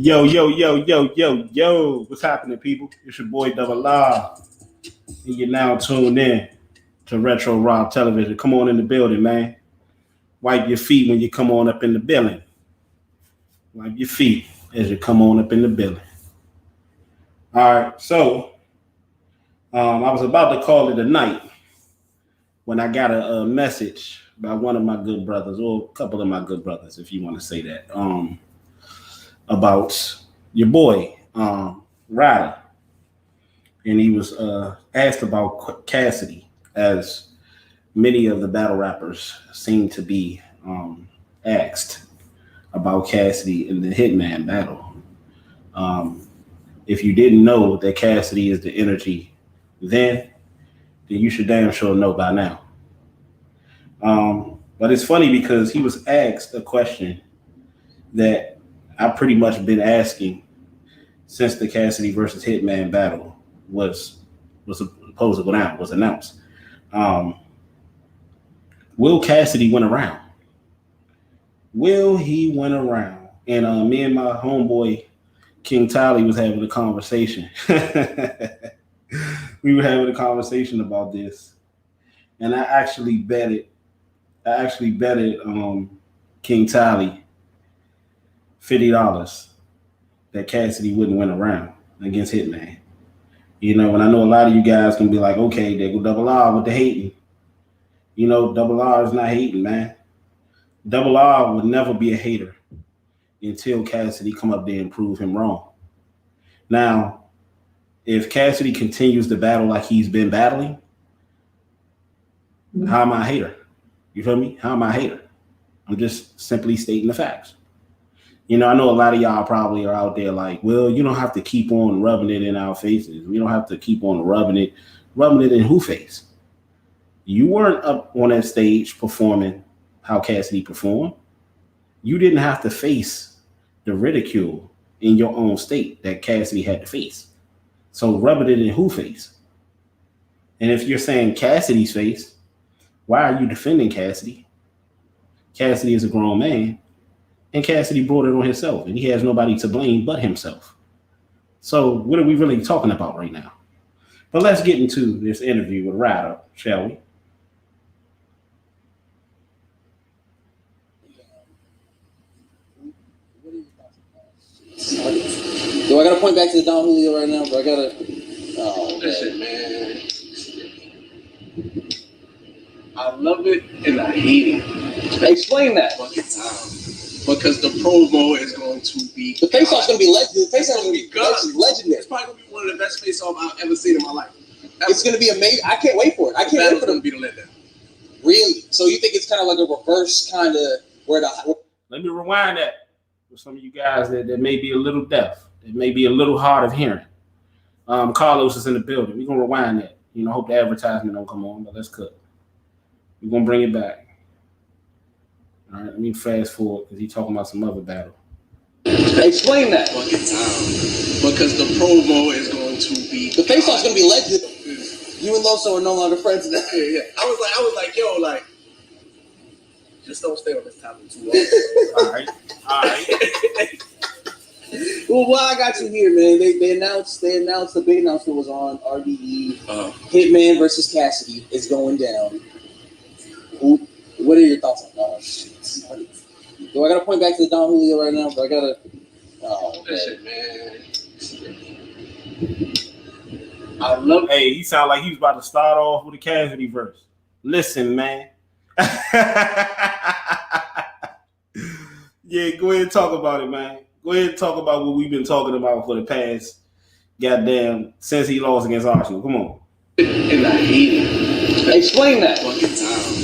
Yo, yo, yo, yo, yo, yo. What's happening, people? It's your boy Double R. And you're now tuned in to Retro Rob Television. Come on in the building, man. Wipe your feet when you come on up in the building. Wipe your feet as you come on up in the building. All right, so I was about to call it a night when I got a message by one of my good brothers, or a couple of my good brothers, if you want to say that, about your boy, Ryder. And he was asked about Cassidy, as many of the battle rappers seem to be asked about Cassidy in the Hitman battle. If you didn't know that Cassidy is the energy then you should damn sure know by now. But it's funny because he was asked a question that I've pretty much been asking since the Cassidy versus Hitman battle was supposed to go down, was announced. Will Cassidy win a round? Will he win a round? And me and my homeboy King Tally was having a conversation. We were having a conversation about this, and I actually betted King Tally $50 that Cassidy wouldn't win a round against Hitman. You know, and I know a lot of you guys can be like, okay, they go Double R with the hating. You know, Double R is not hating, man. Double R would never be a hater until Cassidy come up there and prove him wrong. Now, if Cassidy continues to battle like he's been battling, how am I a hater? You feel me? How am I a hater? I'm just simply stating the facts. You know, I know a lot of y'all probably are out there like, well, you don't have to keep on rubbing it in our faces. We don't have to keep on rubbing it in who face? You weren't up on that stage performing how Cassidy performed. You didn't have to face the ridicule in your own state that Cassidy had to face. So rubbing it in who face? And if you're saying Cassidy's face, why are you defending Cassidy? Cassidy is a grown man, and Cassidy brought it on himself, and he has nobody to blame but himself. So what are we really talking about right now? But let's get into this interview with Ryder, shall we? Do I gotta point back to the Don Julio right now? But I gotta. Oh, listen, man. I love it and I hate it. Explain that. Fucking time. Because the promo is going to be. The face-off's gonna be legendary. The face-off's gonna be legendary. It's probably gonna be one of the best face-off I've ever seen in my life. Ever. It's gonna be amazing. I can't wait for it. I can't wait for them to be the letdown. Really? So you think it's kind of like a reverse kind of where the. Let me rewind that for some of you guys that may be a little deaf, that may be a little hard of hearing. Carlos is in the building. We're gonna rewind that. You know, hope the advertisement don't come on, but let's cut. We're gonna bring it back. All right, let me fast forward because he's talking about some other battle. Explain that. Fucking time. Because the promo is going to be the face-off's going to be legend. You and Loso are no longer friends now. Yeah. I was like, yo, like, just don't stay on this topic too long. All right. Well, while I got you here, man, they announced the big announcement was on RDE. Hitman versus Cassidy is going down. What are your thoughts on that? Oh, shit. Do I got to point back to the Don Julio right now? But I got to... Oh, shit, man. I love it. Hey, he sound like he was about to start off with a Cassidy verse. Listen, man. Yeah, go ahead and talk about it, man. Go ahead and talk about what we've been talking about for the past goddamn since he lost against Arsenal. Come on. And I hate it. Explain that. Fucking time.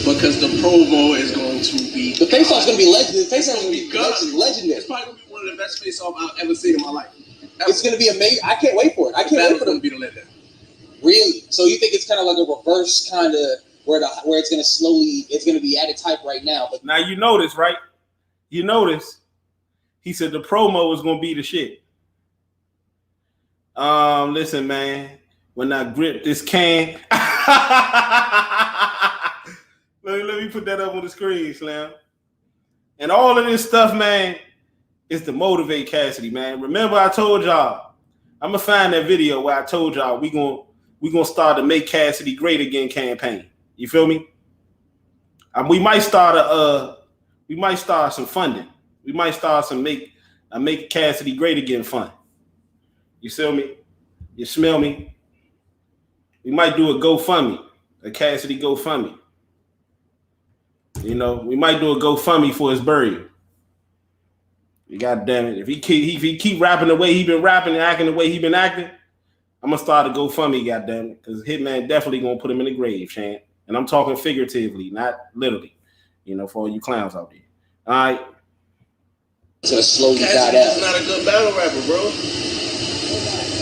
Because the promo is going to be... The face-off's going to be legendary. The face-off's going to be legendary. It's probably going to be one of the best face-offs I've ever seen in my life. It's going to be amazing. I can't wait for it. I can't wait for them to be the letdown. Really? So you think it's kind of like a reverse kind of where it's going to slowly, it's going to be at its hype right now. But now you notice, right? You notice he said the promo is going to be the shit. Listen, man. When I grip this can, let me put that up on the screen, Slam. And all of this stuff, man, is to motivate Cassidy, man. Remember, I told y'all, I'm gonna find that video where I told y'all we gonna start to make Cassidy great again campaign. You feel me? We might start some funding. We might start some make Cassidy great again fund. You feel me? You smell me? We might do a GoFundMe, a Cassidy GoFundMe. You know, we might do a GoFundMe for his burial. God damn it. If he keep rapping the way he been rapping and acting the way he been acting, I'm going to start a GoFundMe, goddamn it, because Hitman definitely going to put him in the grave, Shan. And I'm talking figuratively, not literally, you know, for all you clowns out there. All right. So slowly died out. Cassidy's not a good battle rapper, bro.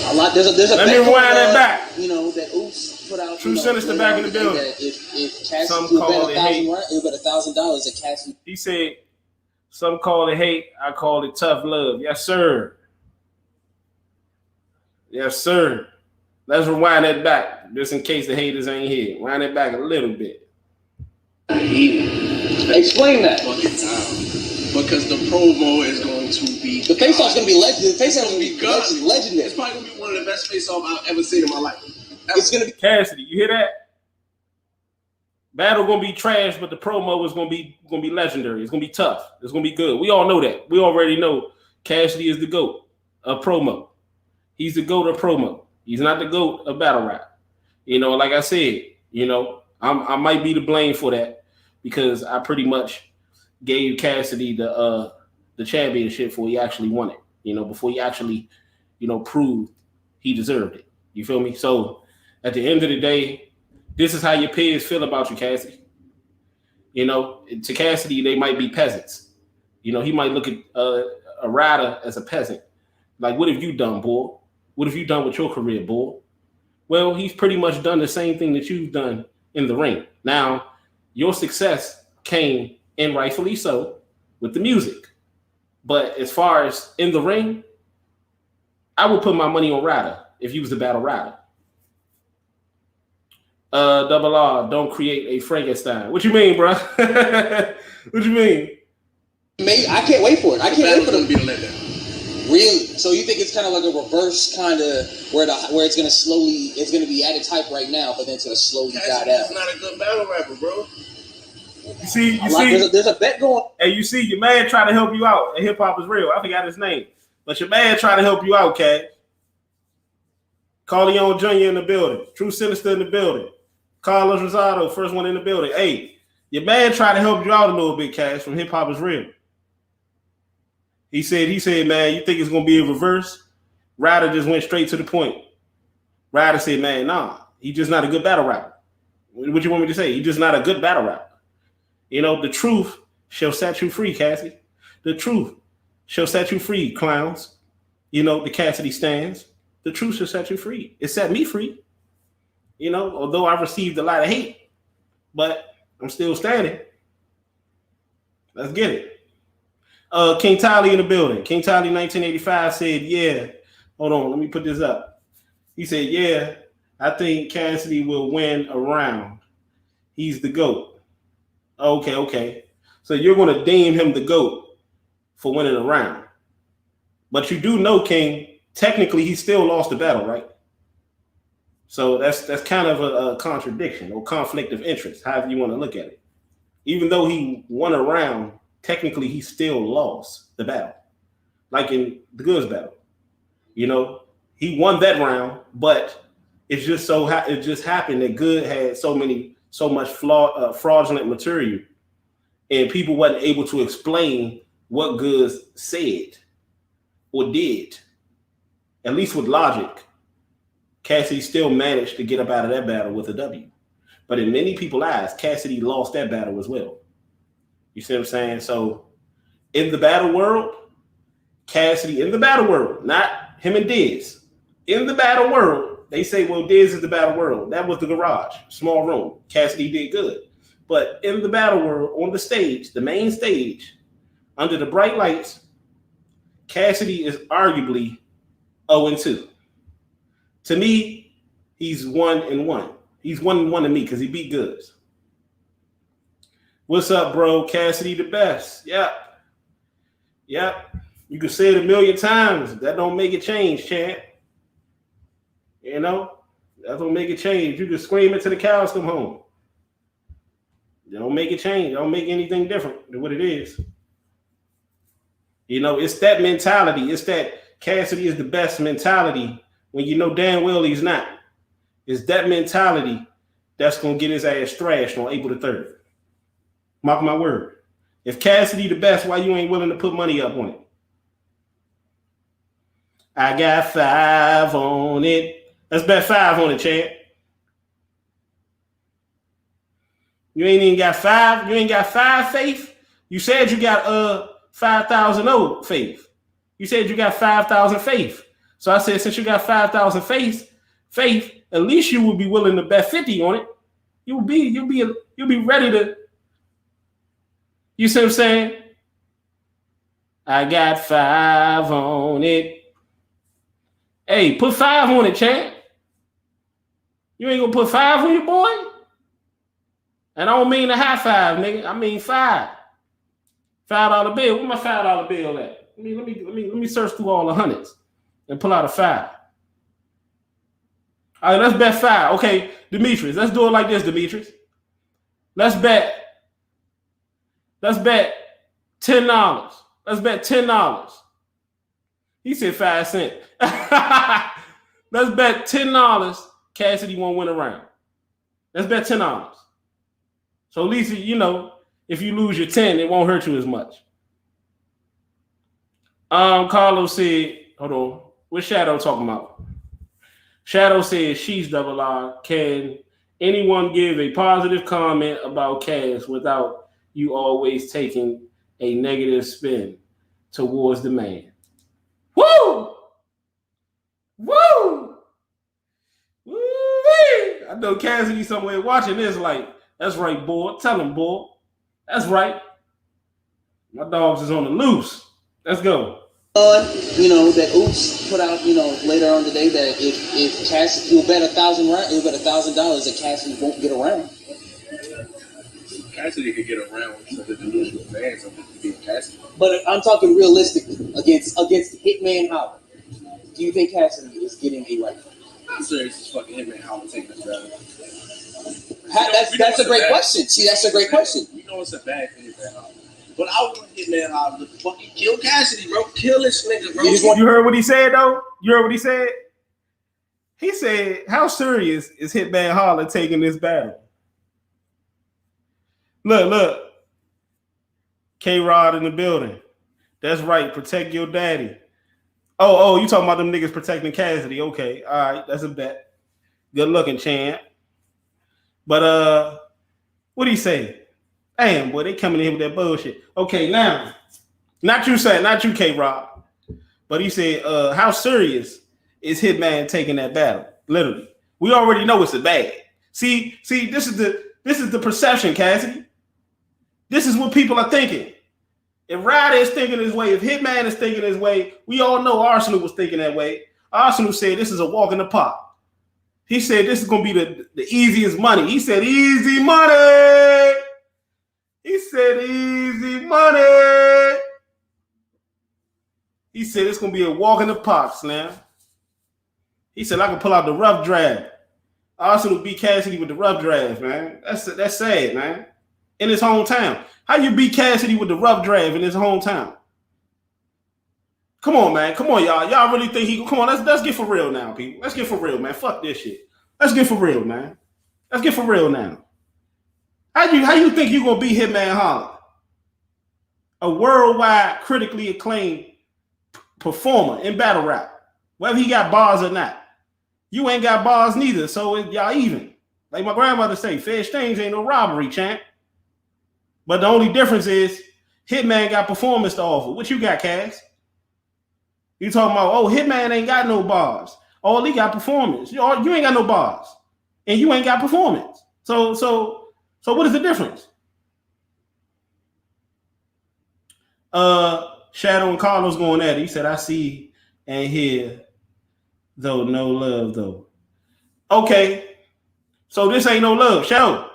A lot. There's a. Let me rewind that back. You know that Oops put out. True Sinister back in the building. If Cassidy Some would call bet it hate. it would bet $1,000 that Cassidy. He said, some call it hate. I call it tough love. Yes, sir. Yes, sir. Let's rewind that back, just in case the haters ain't here. Wind it back a little bit. I hate it. Explain that. Fucking time. Because the promo is going to be... The face-off's going to be legendary. The face-off's going to be legendary. It's probably going to be one of the best face-offs I've ever seen in my life. It's going to be... Cassidy, you hear that? Battle going to be trash, but the promo is going to be legendary. It's going to be tough. It's going to be good. We all know that. We already know Cassidy is the GOAT of promo. He's the GOAT of promo. He's not the GOAT of battle rap. You know, like I said, you know, I might be to blame for that because I pretty much gave Cassidy the championship before he actually won it. You know, before he actually, you know, proved he deserved it. You feel me? So at the end of the day, this is how your peers feel about you, Cassidy. You know, to Cassidy, they might be peasants. You know, he might look at a rider as a peasant. Like, what have you done, boy? What have you done with your career, boy? Well, he's pretty much done the same thing that you've done in the ring. Now, your success came, and rightfully so, with the music. But as far as in the ring, I would put my money on Ryder if he was the battle Ryder. Double R, don't create a Frankenstein. What you mean, bro? What you mean? I can't wait for it. I can't wait for them to be the letdown. Really? So you think it's kind of like a reverse kind of where it's going to slowly, it's going to be at its hype right now, but then it's going to slowly die out. He's not a good battle rapper, bro. You see, there's a bet going. Hey, you see, your man trying to help you out. And Hip Hop is Real. I forgot his name, but your man trying to help you out, Cash. Carleone Jr. in the building. True Sinister in the building. Carlos Rosado, first one in the building. Hey, your man trying to help you out a little bit, Cash, from Hip Hop is Real. He said, man, you think it's gonna be a reverse? Ryder just went straight to the point. Ryder said, man, nah, he's just not a good battle rapper. What you want me to say? He's just not a good battle rapper. You know, the truth shall set you free, Cassidy. The truth shall set you free, clowns. You know, the Cassidy stands. The truth shall set you free. It set me free. You know, although I received a lot of hate, but I'm still standing. Let's get it. King Tally in the building. King Tally 1985 said, yeah. Hold on, let me put this up. He said, yeah, I think Cassidy will win a round. He's the GOAT. Okay. So you're going to deem him the GOAT for winning a round. But you do know, King, technically he still lost the battle, right? So that's kind of a contradiction or conflict of interest, however you want to look at it. Even though he won a round, technically he still lost the battle. Like in the Goods battle. You know, he won that round, but it's just it just happened that Good had so much fraudulent material, and people wasn't able to explain what Good said or did. At least with logic, Cassidy still managed to get up out of that battle with a W. But in many people's eyes, Cassidy lost that battle as well. You see what I'm saying? So in the battle world, Cassidy in the battle world, not him and Diz. In the battle world, they say, well, Diz is the battle world. That was the garage, small room. Cassidy did good. But in the battle world, on the stage, the main stage, under the bright lights, Cassidy is arguably 0-2. To me, he's 1-1. He's 1-1 to me because he beat Goods. What's up, bro? Cassidy the best. Yep. You can say it a million times. That don't make it change, champ. You know? That don't make it change. You can scream it till the cows come home. It don't make it change. It don't make anything different than what it is. You know, it's that mentality. It's that Cassidy is the best mentality when you know damn well he's not. It's that mentality that's going to get his ass thrashed on April the 3rd. Mark my word. If Cassidy the best, why you ain't willing to put money up on it? I got 5 on it. Let's bet 5 on it, champ. You ain't even got 5. You ain't got 5 faith. You said you got 5,000 faith. You said you got 5,000 faith. So I said, since you got 5,000 faith, at least you would be willing to bet 50 on it. You'll be ready to. You see what I'm saying? I got 5 on it. Hey, put 5 on it, champ. You ain't gonna put 5 on your boy? And I don't mean a high five, nigga. I mean 5. $5 bill. Where my $5 bill at? Let me search through all the hundreds and pull out a 5. All right, let's bet 5. Okay, Demetrius, let's do it like this, Demetrius. Let's bet $10. Let's bet $10. He said 5 cents. Let's bet $10 Cassidy won't win a round. Let's bet $10. So at least, you know, if you lose your 10, it won't hurt you as much. Carlos said, hold on. What's Shadow talking about? Shadow said, she's double R. Can anyone give a positive comment about Cass without you always taking a negative spin towards the man? Woo! Woo! Woo-wee! I know Cassidy somewhere watching this like, that's right, boy. Tell him, boy. That's right. My dogs is on the loose. Let's go. You know, that Oops put out, you know, later on today that if Cassidy, you'll bet $1,000 that Cassidy won't get around. Cassidy could get around so that the neutral fans are being Cassidy. But I'm talking realistically against Hitman Holla. Do you think Cassidy is getting a right? I'm serious as fucking Hitman Holla taking this battle. That's a great question. See, that's a great question. We know it's a bad for Hitman Holla. But I want Hitman Holla to fucking kill Cassidy, bro. Kill this nigga, bro. You heard what he said, though? You heard what he said? He said, how serious is Hitman Holla taking this battle? Look. K-Rod in the building. That's right. Protect your daddy. Oh, you talking about them niggas protecting Cassidy. Okay. All right. That's a bet. Good looking, champ. But, what do you say? Damn, boy, they coming in here with that bullshit. Okay, now, not you, K-Rod. But he said, how serious is Hitman taking that battle? Literally. We already know it's a bad. See, this is the perception, Cassidy. This is what people are thinking. If Ryder is thinking this way, if Hitman is thinking this way, we all know Arsenal was thinking that way. Arsenal said this is a walk in the park. He said this is going to be the easiest money. He said easy money. He said easy money. He said it's going to be a walk in the park, Slam. He said I can pull out the rough draft. Arsenal beat Cassidy with the rough draft, man. That's sad, man. In his hometown. How you beat Cassidy with the rough draft in his hometown? Come on, man. Come on, y'all. Y'all really think he... Come on, let's get for real now, people. Let's get for real, man. Fuck this shit. Let's get for real, man. Let's get for real now. How you think you gonna beat Hitman Holla? A worldwide, critically acclaimed performer in battle rap. Whether he got bars or not. You ain't got bars neither, so y'all even. Like my grandmother say, fair exchange ain't no robbery, champ. But the only difference is Hitman got performance to offer. What you got, Cass? You talking about, oh, Hitman ain't got no bars. All he got performance. You ain't got no bars. And you ain't got performance. So what is the difference? Shadow and Carlos going at it. He said, I see and hear, though no love, though. Okay. So this ain't no love. Shadow.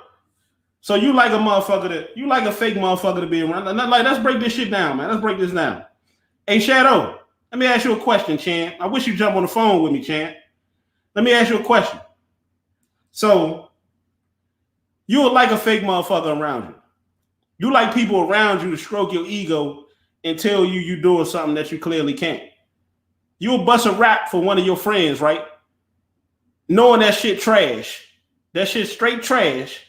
So you like a motherfucker you like a fake motherfucker to be around. Like, let's break this shit down, man. Let's break this down. Hey, Shadow, let me ask you a question, Champ. I wish you jump on the phone with me, Champ. Let me ask you a question. So you would like a fake motherfucker around you. You like people around you to stroke your ego and tell you you're doing something that you clearly can't. You'll bust a rap for one of your friends, right? Knowing that shit trash. That shit straight trash.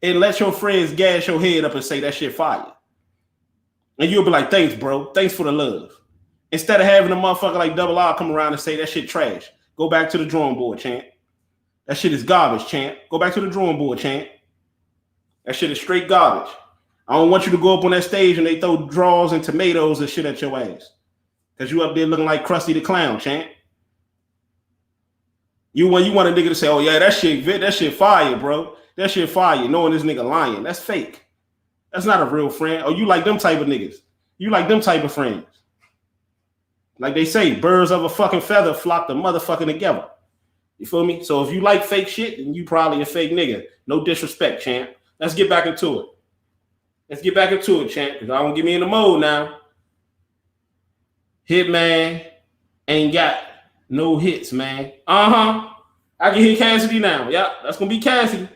And let your friends gas your head up and say that shit fire. And you'll be like, thanks, bro. Thanks for the love. Instead of having a motherfucker like Double R come around and say that shit trash. Go back to the drawing board, champ. That shit is garbage, champ. Go back to the drawing board, champ. That shit is straight garbage. I don't want you to go up on that stage and they throw draws and tomatoes and shit at your ass. Because you up there looking like Krusty the Clown, champ. You want a nigga to say, oh yeah, that shit fire, bro. That shit fire, knowing this nigga lying. That's fake. That's not a real friend. Oh, you like them type of niggas. You like them type of friends. Like they say, birds of a fucking feather flock the motherfucking together. You feel me? So if you like fake shit, then you probably a fake nigga. No disrespect, champ. Let's get back into it. Let's get back into it, champ, because I don't get me in the mode now. Hitman ain't got no hits, man. I can hear Cassidy now. Yeah, that's going to be Cassidy.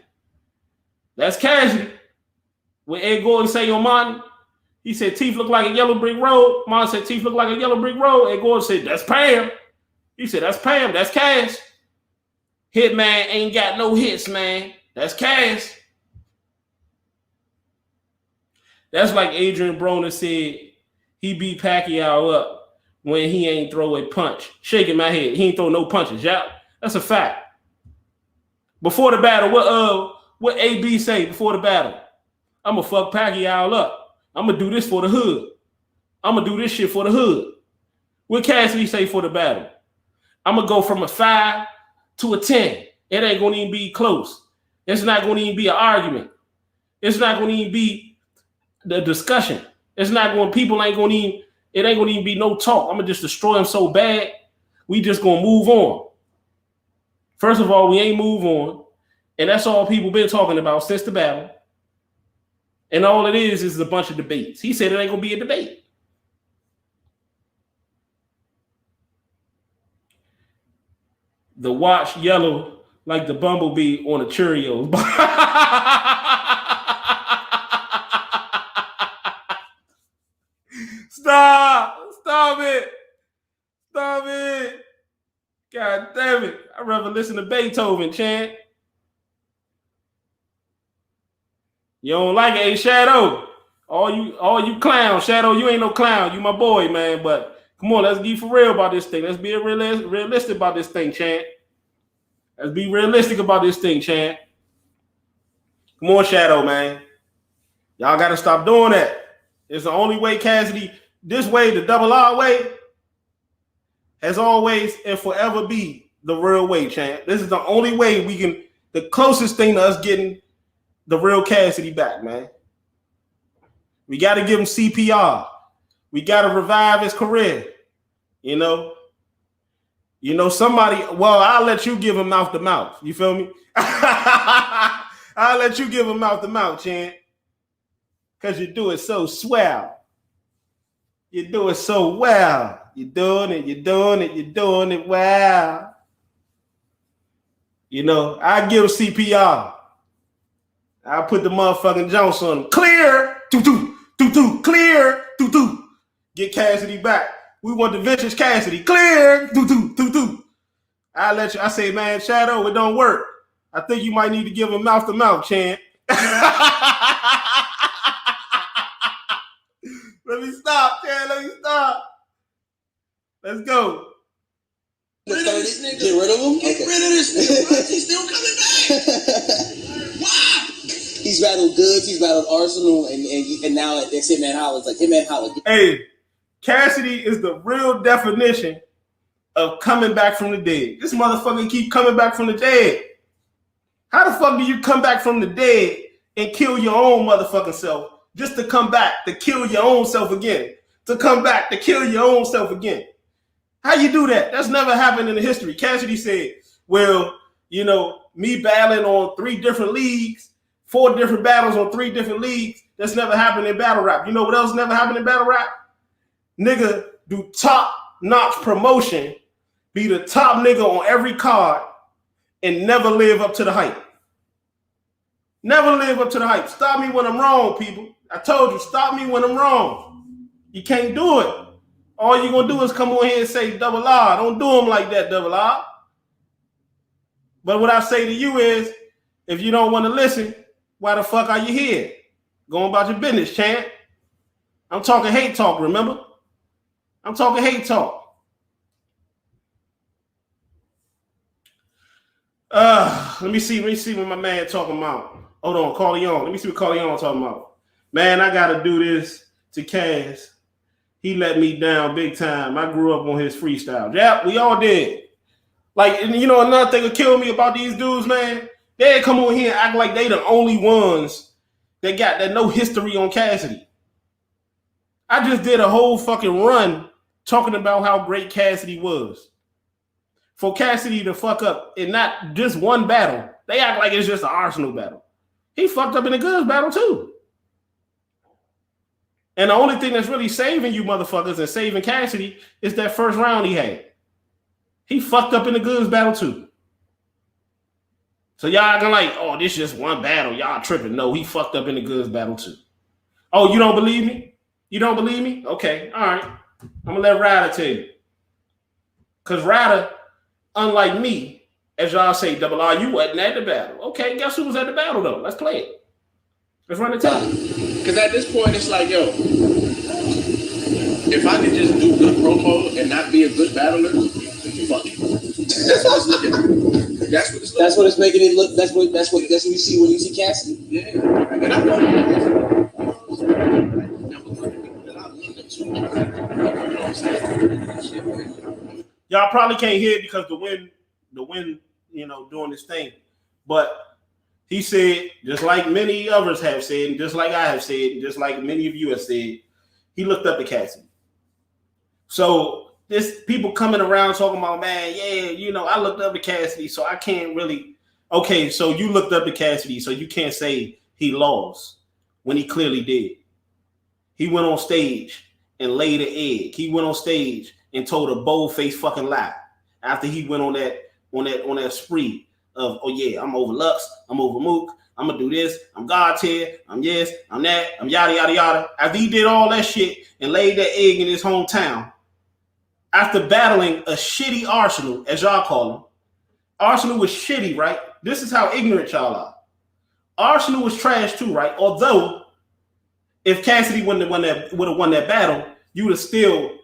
That's Cassidy. When Ed Gordon say on Monty, he said teeth look like a yellow brick road. Monty said teeth look like a yellow brick road. Ed Gordon said, that's Pam. He said, that's Pam. That's Cass. Hitman ain't got no hits, man. That's Cass. That's like Adrian Broner said he beat Pacquiao up when he ain't throw a punch. Shaking my head. He ain't throw no punches. Yeah, that's a fact. Before the battle, what AB say before the battle? I'm going to fuck Pacquiao up. I'm going to do this for the hood. I'm going to do this shit for the hood. What Cassidy say for the battle? I'm going to go from a 5 to a 10. It ain't going to even be close. It's not going to even be an argument. It's not going to even be the discussion. It's not going, people ain't going to even, it ain't going to even be no talk. I'm going to just destroy him so bad, we just going to move on. First of all, we ain't move on. And that's all people been talking about since the battle. And all it is a bunch of debates. He said it ain't going to be a debate. The watch yellow like the bumblebee on a Cheerios. Stop it. God damn it. I'd rather listen to Beethoven, chant. You don't like it, hey, Shadow. All you clowns, Shadow, you ain't no clown. You my boy, man. But come on, let's be for real about this thing. Let's be realistic about this thing, Chant. Let's be realistic about this thing, Chant. Come on, Shadow, man. Y'all got to stop doing that. It's the only way, Cassidy, this way, the Double R way, has always and forever be the real way, Chant. This is the only way we can, the closest thing to us getting the real Cassidy back, man. We got to give him CPR. We got to revive his career. You know, somebody. Well, I'll let you give him mouth to mouth. You feel me? I'll let you give him mouth to mouth, Chan, because you do it so swell. You do it so well. You're doing it well. You know, I give CPR. I put the motherfucking Jones on him. Clear. Clear. Get Cassidy back. We want the vintage Cassidy. Clear. I let you. I say, man, Shadow, it don't work. I think you might need to give him mouth to mouth, Chan. Let me stop, Chan. Let me stop. Let's go. Get rid of him? Get rid of this nigga. He's still coming back. Why? He's battled Goods, he's battled Arsenal, and now it's Hitman Holla. It's like Hitman Holla. Hey, Cassidy is the real definition of coming back from the dead. This motherfucker keep coming back from the dead. How the fuck do you come back from the dead and kill your own motherfucking self just to come back to kill your own self again? To come back to kill your own self again? How you do that? That's never happened in the history. Cassidy said, well, you know, me battling on 3 different leagues, 4 different battles on 3 different leagues, that's never happened in battle rap. You know what else never happened in battle rap? Nigga do top-notch promotion, be the top nigga on every card, and never live up to the hype. Never live up to the hype. Stop me when I'm wrong, people. I told you, stop me when I'm wrong. You can't do it. All you're going to do is come on here and say double R. Don't do them like that, double R. But what I say to you is, if you don't want to listen, why the fuck are you here? Going about your business, champ. I'm talking hate talk, remember? I'm talking hate talk. Let me see what my man talking about. Hold on, Corleone. Let me see what Corleone talking about. Man, I got to do this to Cass. He let me down big time. I grew up on his freestyle. Yeah, we all did. Like, and you know, another thing that killed me about these dudes, man, they come on here and act like they the only ones that got that no history on Cassidy. I just did a whole fucking run talking about how great Cassidy was. For Cassidy to fuck up in not just one battle, they act like it's just an Arsenal battle. He fucked up in the Goods battle too. And the only thing that's really saving you motherfuckers and saving Cassidy is that first round he had. He fucked up in the Goods battle too. So y'all gonna like, oh, this just one battle. Y'all tripping. No, he fucked up in the Goods battle too. Oh, you don't believe me? You don't believe me? Okay, all right. I'm gonna let Ryder tell you. Because Ryder, unlike me, as y'all say, double R, you wasn't at the battle. Okay, guess who was at the battle though? Let's play it. Let's run the time. Because at this point, it's like, yo, if I could just do good promo and not be a good battler, fuck it. That's what it's looking like. That's what it's making it look. That's what you see when you see Cassidy. Yeah, and I know. Y'all probably can't hear it because the wind, you know, doing this thing. But he said, just like many others have said, and just like I have said, and just like many of you have said, he looked up to Cassidy. So this people coming around talking about, man, yeah, you know, I looked up to Cassidy, so I can't really. Okay, so you looked up to Cassidy, so you can't say he lost when he clearly did. He went on stage and laid an egg. He went on stage and told a bold-faced fucking lie after he went on that spree of, oh yeah, I'm over Lux, I'm over Mook, I'm gonna do this, I'm God tier, I'm yes, I'm that, I'm yada yada yada. After he did all that shit and laid that egg in his hometown, after battling a shitty Arsenal, as y'all call him, Arsenal was shitty, right? This is how ignorant y'all are. Arsenal was trash too, right? Although, if Cassidy would have won that battle, you would have still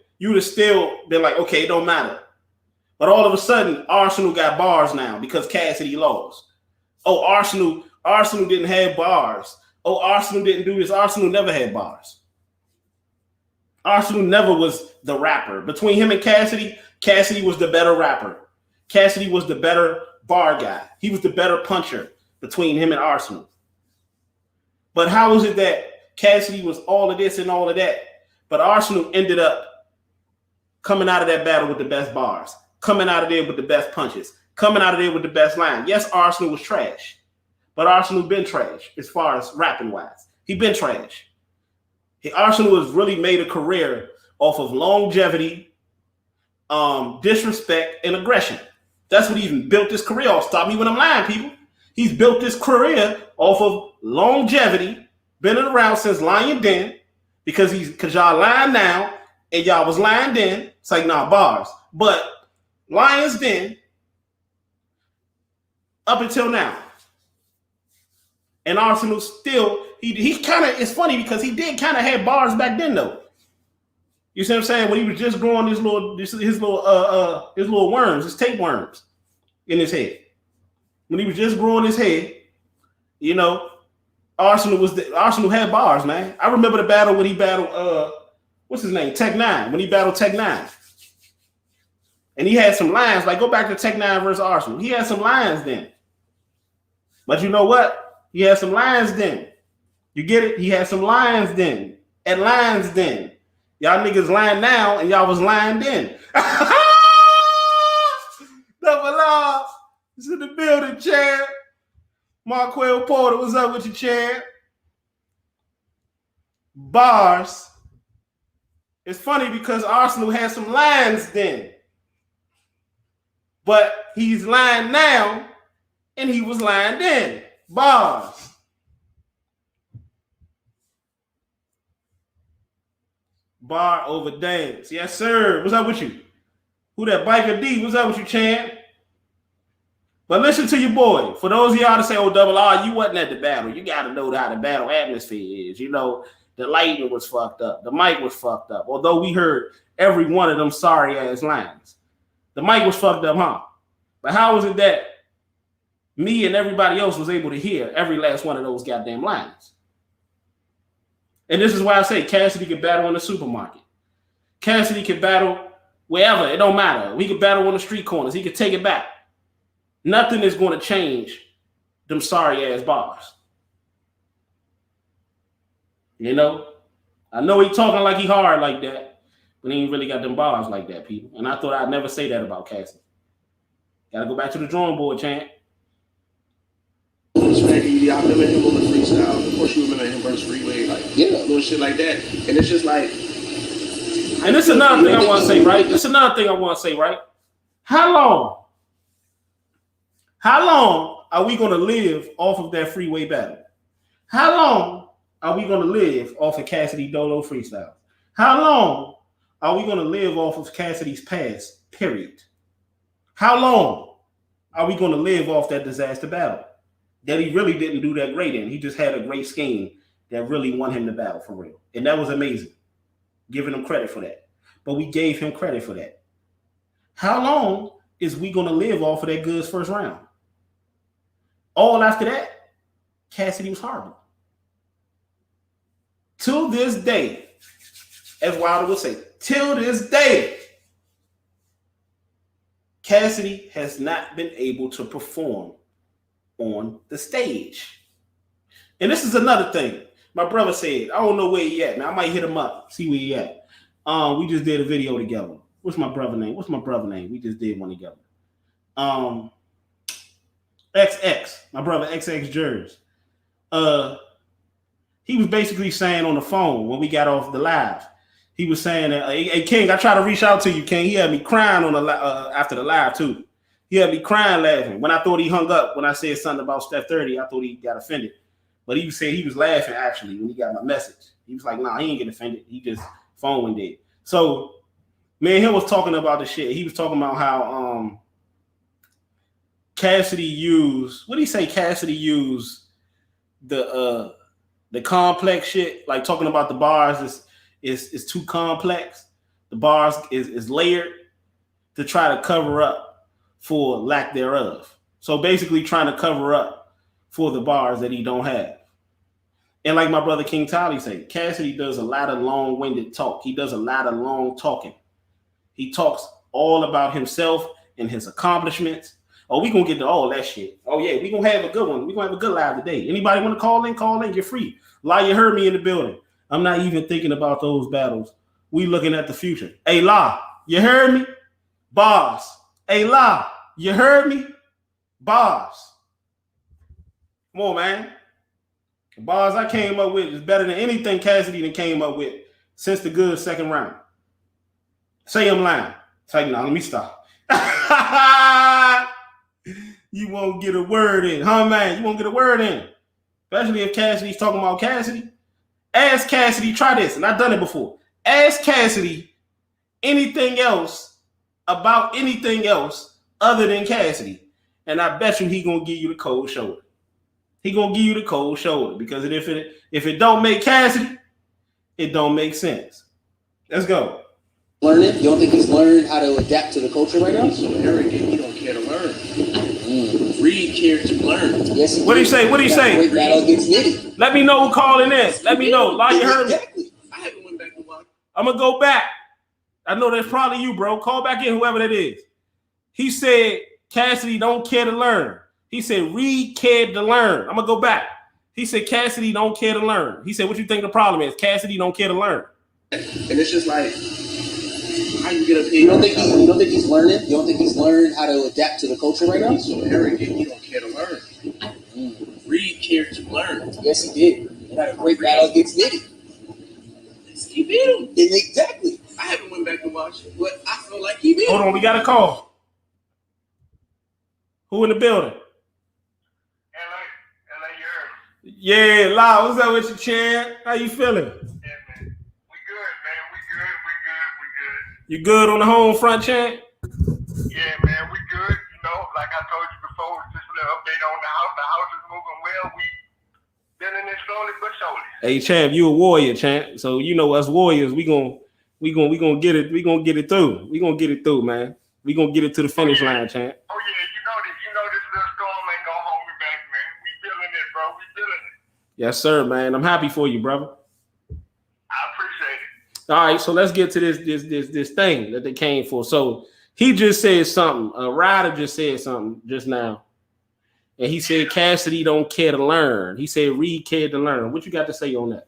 been like, okay, it don't matter. But all of a sudden, Arsenal got bars now because Cassidy lost. Oh, Arsenal didn't have bars. Oh, Arsenal didn't do this. Arsenal never had bars. Arsenal never was the rapper. Between him and Cassidy, Cassidy was the better rapper. Cassidy was the better bar guy. He was the better puncher between him and Arsenal. But how is it that Cassidy was all of this and all of that, But Arsenal ended up coming out of that battle with the best bars, coming out of there with the best punches, coming out of there with the best line. Yes, Arsenal was trash, but Arsenal been trash as far as rapping wise. He been trash. Arsenal has really made a career off of longevity, disrespect, and aggression. That's what he even built his career off. Stop me when I'm lying, people. He's built this career off of longevity, been around since Lion Den, because y'all lying now and y'all was lying then. It's like, nah, bars. But Lions Den up until now. And Arsenal still, he kind of, it's funny because he did kind of have bars back then though. You see what I'm saying? When he was just growing his little worms, his tapeworms in his head. When he was just growing his head, you know, Arsenal had bars, man. I remember the battle when he battled what's his name? Tech 9. When he battled Tech 9. And he had some lines, like go back to Tech 9 versus Arsenal. He had some lines then. But you know what? He had some lines then. You get it? He had some lines then. At lines then. Y'all niggas lying now and y'all was lying then. Double R. It's in the building, Chad. Marquell Porter, what's up with you, Chad? Bars. It's funny because Arsenal had some lines then. But he's lying now and he was lying then. Bars. Bar over dance. Yes, sir. What's up with you? Who that biker D? What's up with you, Chan? But listen to your boy. For those of y'all to say, oh, Double R, you wasn't at the battle. You got to know how the battle atmosphere is. You know, the lighting was fucked up. The mic was fucked up. Although we heard every one of them sorry-ass lines. The mic was fucked up, huh? But how was it that me and everybody else was able to hear every last one of those goddamn lines? And this is why I say Cassidy could battle in the supermarket. Cassidy could battle wherever. It don't matter. We could battle on the street corners. He could take it back. Nothing is going to change them sorry-ass bars. You know? I know he talking like he hard like that, but he ain't really got them bars like that, people. And I thought I'd never say that about Cassidy. Got to go back to the drawing board, champ. I remember him on the freestyle. Of course, you remember him versus Freeway, like little shit like that. And it's just like, and this is another thing I want to say, right? How long are we going to live off of that Freeway battle? How long are we going to live off of Cassidy Dolo freestyle? How long are we going to live off of Cassidy's past? Period. How long are we going to live off that disaster battle that he really didn't do that great in? He just had a great scheme that really won him the battle for real. And that was amazing. Giving him credit for that. But we gave him credit for that. How long is we going to live off of that Goods first round? All after that, Cassidy was horrible. To this day, as Wilder would say, till this day, Cassidy has not been able to perform on the stage. And this is another thing. My brother said, I don't know where he at. Now I might hit him up, see where he at. We just did a video together. What's my brother name? We just did one together. XX, my brother XX Jers. He was basically saying on the phone when we got off the live, he was saying, hey King, I tried to reach out to you, King. He had me crying on the after the live too. He had me crying laughing. When I thought he hung up, when I said something about Steph 30, I thought he got offended. But he said he was laughing actually when he got my message. He was like, nah, he ain't get offended. He just phone went dead. So me and him was talking about the shit. He was talking about how Cassidy used, what did he say? Cassidy used the complex shit, like talking about the bars is too complex. The bars is layered to try to cover up for lack thereof. So basically trying to cover up for the bars that he don't have. And like my brother King Tolly said, Cassidy does a lot of long-winded talk. He does a lot of long talking. He talks all about himself and his accomplishments. Oh, we gonna get to all that shit. Oh yeah, we gonna have a good one. We gonna have a good live today. Anybody want to call in? Call in. You're free. Lie, you heard me in the building. I'm not even thinking about those battles. We looking at the future. Hey, La, you heard me? Boss. Hey, La, you heard me? Boss. Come on, man. The bars I came up with is better than anything Cassidy done came up with since the good second round. Say I'm lying. Say, no, let me stop. You won't get a word in. Huh, man? You won't get a word in. Especially if Cassidy's talking about Cassidy. Ask Cassidy, try this, and I've done it before. Ask Cassidy anything else about anything else other than Cassidy. And I bet you he gonna give you the cold shoulder. He gonna give you the cold shoulder because if it don't make Cassidy, it don't make sense. Let's go. Learning? You don't think he's learned how to adapt to the culture right now? He's so arrogant, he don't care to learn. Reed cared to learn. Yes, what do you say? What do you say? Great battle against Nitty. Let me know who calling in. Let me know. Like, you heard me. Exactly. I haven't went back to watch. I'm gonna go back. I know that's probably you, bro. Call back in, whoever that is. He said Cassidy don't care to learn. He said Reed cared to learn. I'm gonna go back. He said Cassidy don't care to learn. He said, what you think the problem is? Cassidy don't care to learn. And it's just like, how you get up here? You don't think he's learning? You don't think he's learned how to adapt to the culture right now? He's so arrogant, he don't care to learn. Reed cared to learn. Yes, he did. He had a great battle against Nitty. He beat him. Exactly. I haven't went back to watch it, but I feel like he beat him. Hold on, we got a call. Who in the building? Yeah, La, what's up with you, Chan? How you feeling? Yeah, man. We good, man. We good. You good on the home front, Chan? Yeah, man. We good. You know, like I told you before, just a little update on the house. The house is moving well. We building it slowly but surely. Hey, Champ, you a warrior, Champ. So you know us warriors, we gonna get it. We gonna get it through. We gonna get it through, man. We gonna get it to the finish line, Champ. Oh yeah, you know this little storm ain't gonna hold me back, man. We feeling it, bro. We feeling it. Yes, sir, man. I'm happy for you, brother. I appreciate it. All right, so let's get to this thing that they came for. So he just said something. Ryder just said something just now. And he said Cassidy don't care to learn. He said Reed cared to learn. What you got to say on that?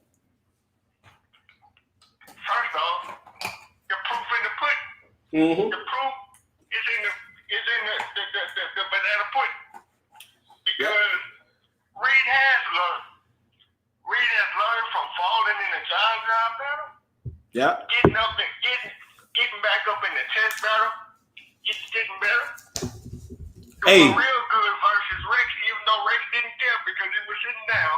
First off, the proof in the pudding. Mm-hmm. The proof is in the banana pudding. Because Reed has learned. Reed has learned from falling in the John John battle. Yeah. Getting up and getting back up in the chess battle. Getting better. Hey. Real good versus Rex, even though Rex didn't care because he was sitting down.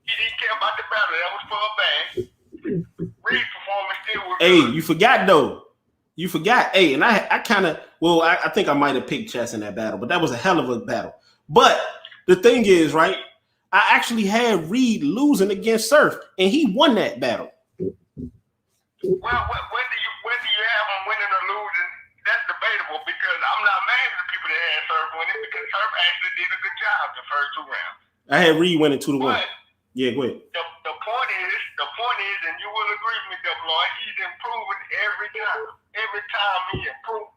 He didn't care about the battle. That was for a bag. Reed's performance still was Hey, good. you forgot though. You forgot. Hey, and I kind of, well, I think I might have picked chess in that battle, but that was a hell of a battle. But the thing is, right, I actually had Reed losing against Surf, and he won that battle. Well, whether you have him winning or losing, that's debatable because I'm not mad at the people that had Surf winning because Surf actually did a good job the first two rounds. I had Reed winning 2-1. But Yeah, go ahead. the point is, and you will agree with me, Double Lloyd, he's improving every time. Every time he improves.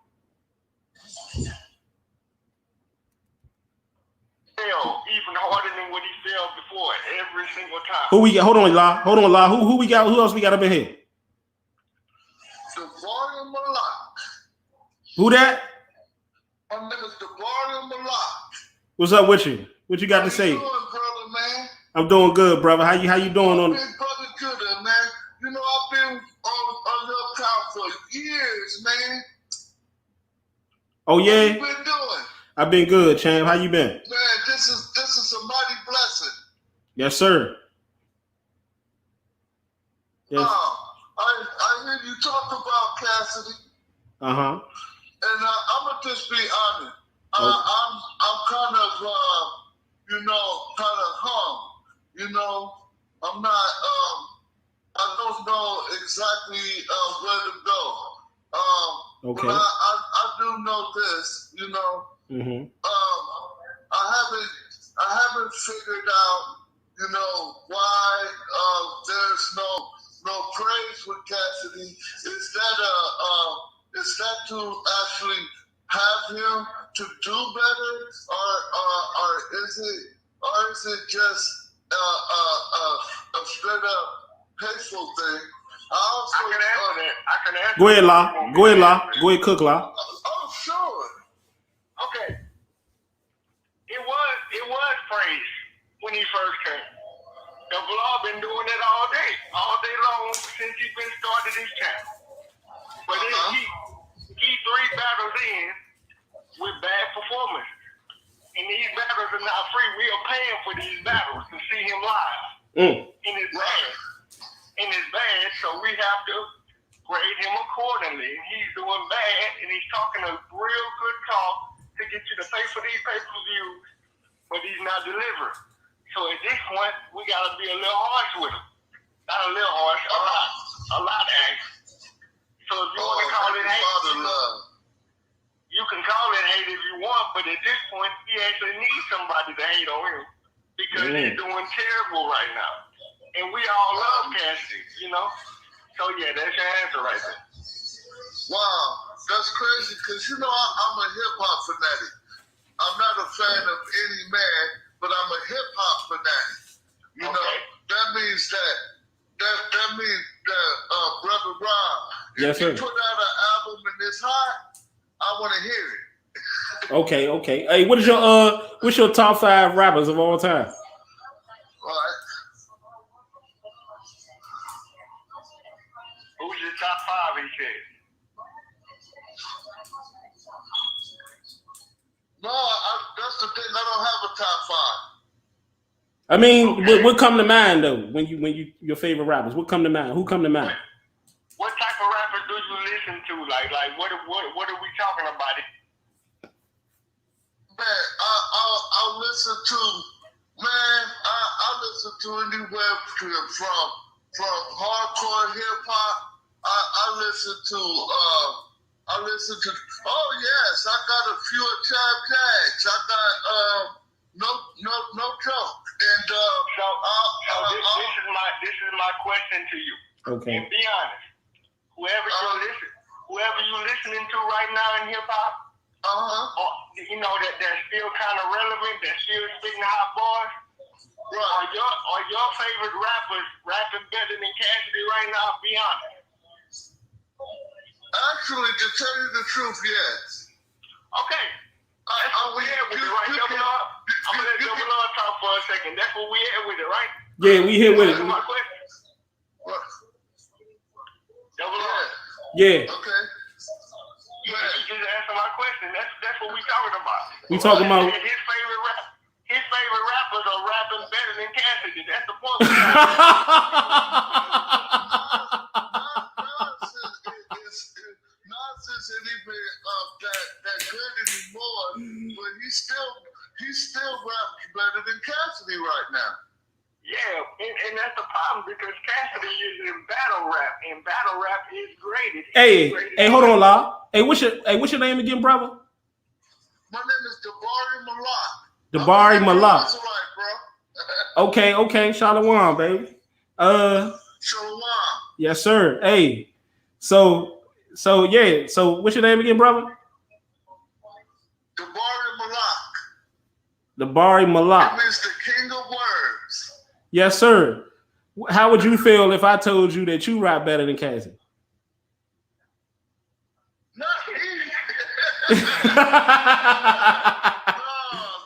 Even harder than what he failed before every single time. Who we got? Hold on, La. Who we got? Who else we got up in here? Devarian Malak. Who that? My name is Devarian Malak. What's up with you? What you got to say? How you doing, brother, man? I'm doing good, brother. How you doing on? Big brother Gooder, man. You know I've been on your account for years, man. Oh What yeah, you been doing? I've been good, champ. How you been? Man, this is a mighty blessing. Yes, sir. Yes. I hear you talk about Cassidy, Uh-huh. and I'm gonna just be honest. I'm kind of hung. I'm not. I don't know exactly where to go. Okay. But I do know this. Mm-hmm. I haven't figured out, why there's no praise with Cassidy. Is that to actually have him to do better, or is it just a straight up hateful thing. I I can answer that. I can answer. Go ahead, La. Go ahead, La. Go ahead, cook, La. Oh, sure. Okay. It was praised when he first came. Double R been doing it all day long since he's been started his channel. But he 3 battles in with bad performance. And these battles are not free. We are paying for these battles to see him live. And it's bad. And it's bad, so we have to grade him accordingly. He's doing bad, and he's talking a real good talk to get you to pay for these pay-per-views, but he's not delivering. So at this point, we got to be a little harsh with him. Not a little harsh, a lot angry. So if you want to call it hate, you can call it hate if you want, but at this point, he actually needs somebody to hate on him because he's doing terrible right now. And we all love Cassidy, you know? So yeah, that's your answer right there. Wow, that's crazy because, you know, I'm a hip-hop fanatic. I'm not a fan of any man, but I'm a hip-hop fanatic. You know, that means that Brother Rob, if you put out an album and it's hot, I want to hear it. Okay. Hey, what's your top 5 rappers of all time? All right. Who's your top 5, he said? No, that's the thing. I don't have a top 5. I mean, what come to mind though when you your favorite rappers? What come to mind? Who come to mind? What type of rappers do you listen to? Like what are we talking about? Man, I listen to anywhere from hardcore hip hop. I listen to oh yes, I got a few Tab Tags. I got no joke. And this is my question to you. Okay. And be honest. Whoever you're listening to right now in hip hop, you know that's still kind of relevant, that's still spitting hot bars. Right. Are your favorite rappers rapping better than Cassidy right now? Be honest. Actually, to tell you the truth, yes. Okay. That's what we at with it, right? I'm gonna let Double R talk for a second. That's what we at with it, right? Yeah, we here with it. My question. Double R. Yeah. Okay. You just answer my question. That's what we talking about. We talking about his favorite rappers are rapping better than Cassidy. That's the point. Nonsense ain't even that good anymore. But he still raps better than Cassidy right now. Yeah, and that's the problem because Cassidy is in battle rap, and battle rap is great. Hey, hold on, La. Hey, what's your name again, brother? My name is Dabari Malak. Dabari Malak. That's right, bro. Okay. Shalom, baby. Shalom. Yes, sir. Hey, so yeah. So what's your name again, brother? Dabari Malak. Dabari Malak. That means the king of words. Yes, sir. How would you feel if I told you that you rap better than Cassidy? Not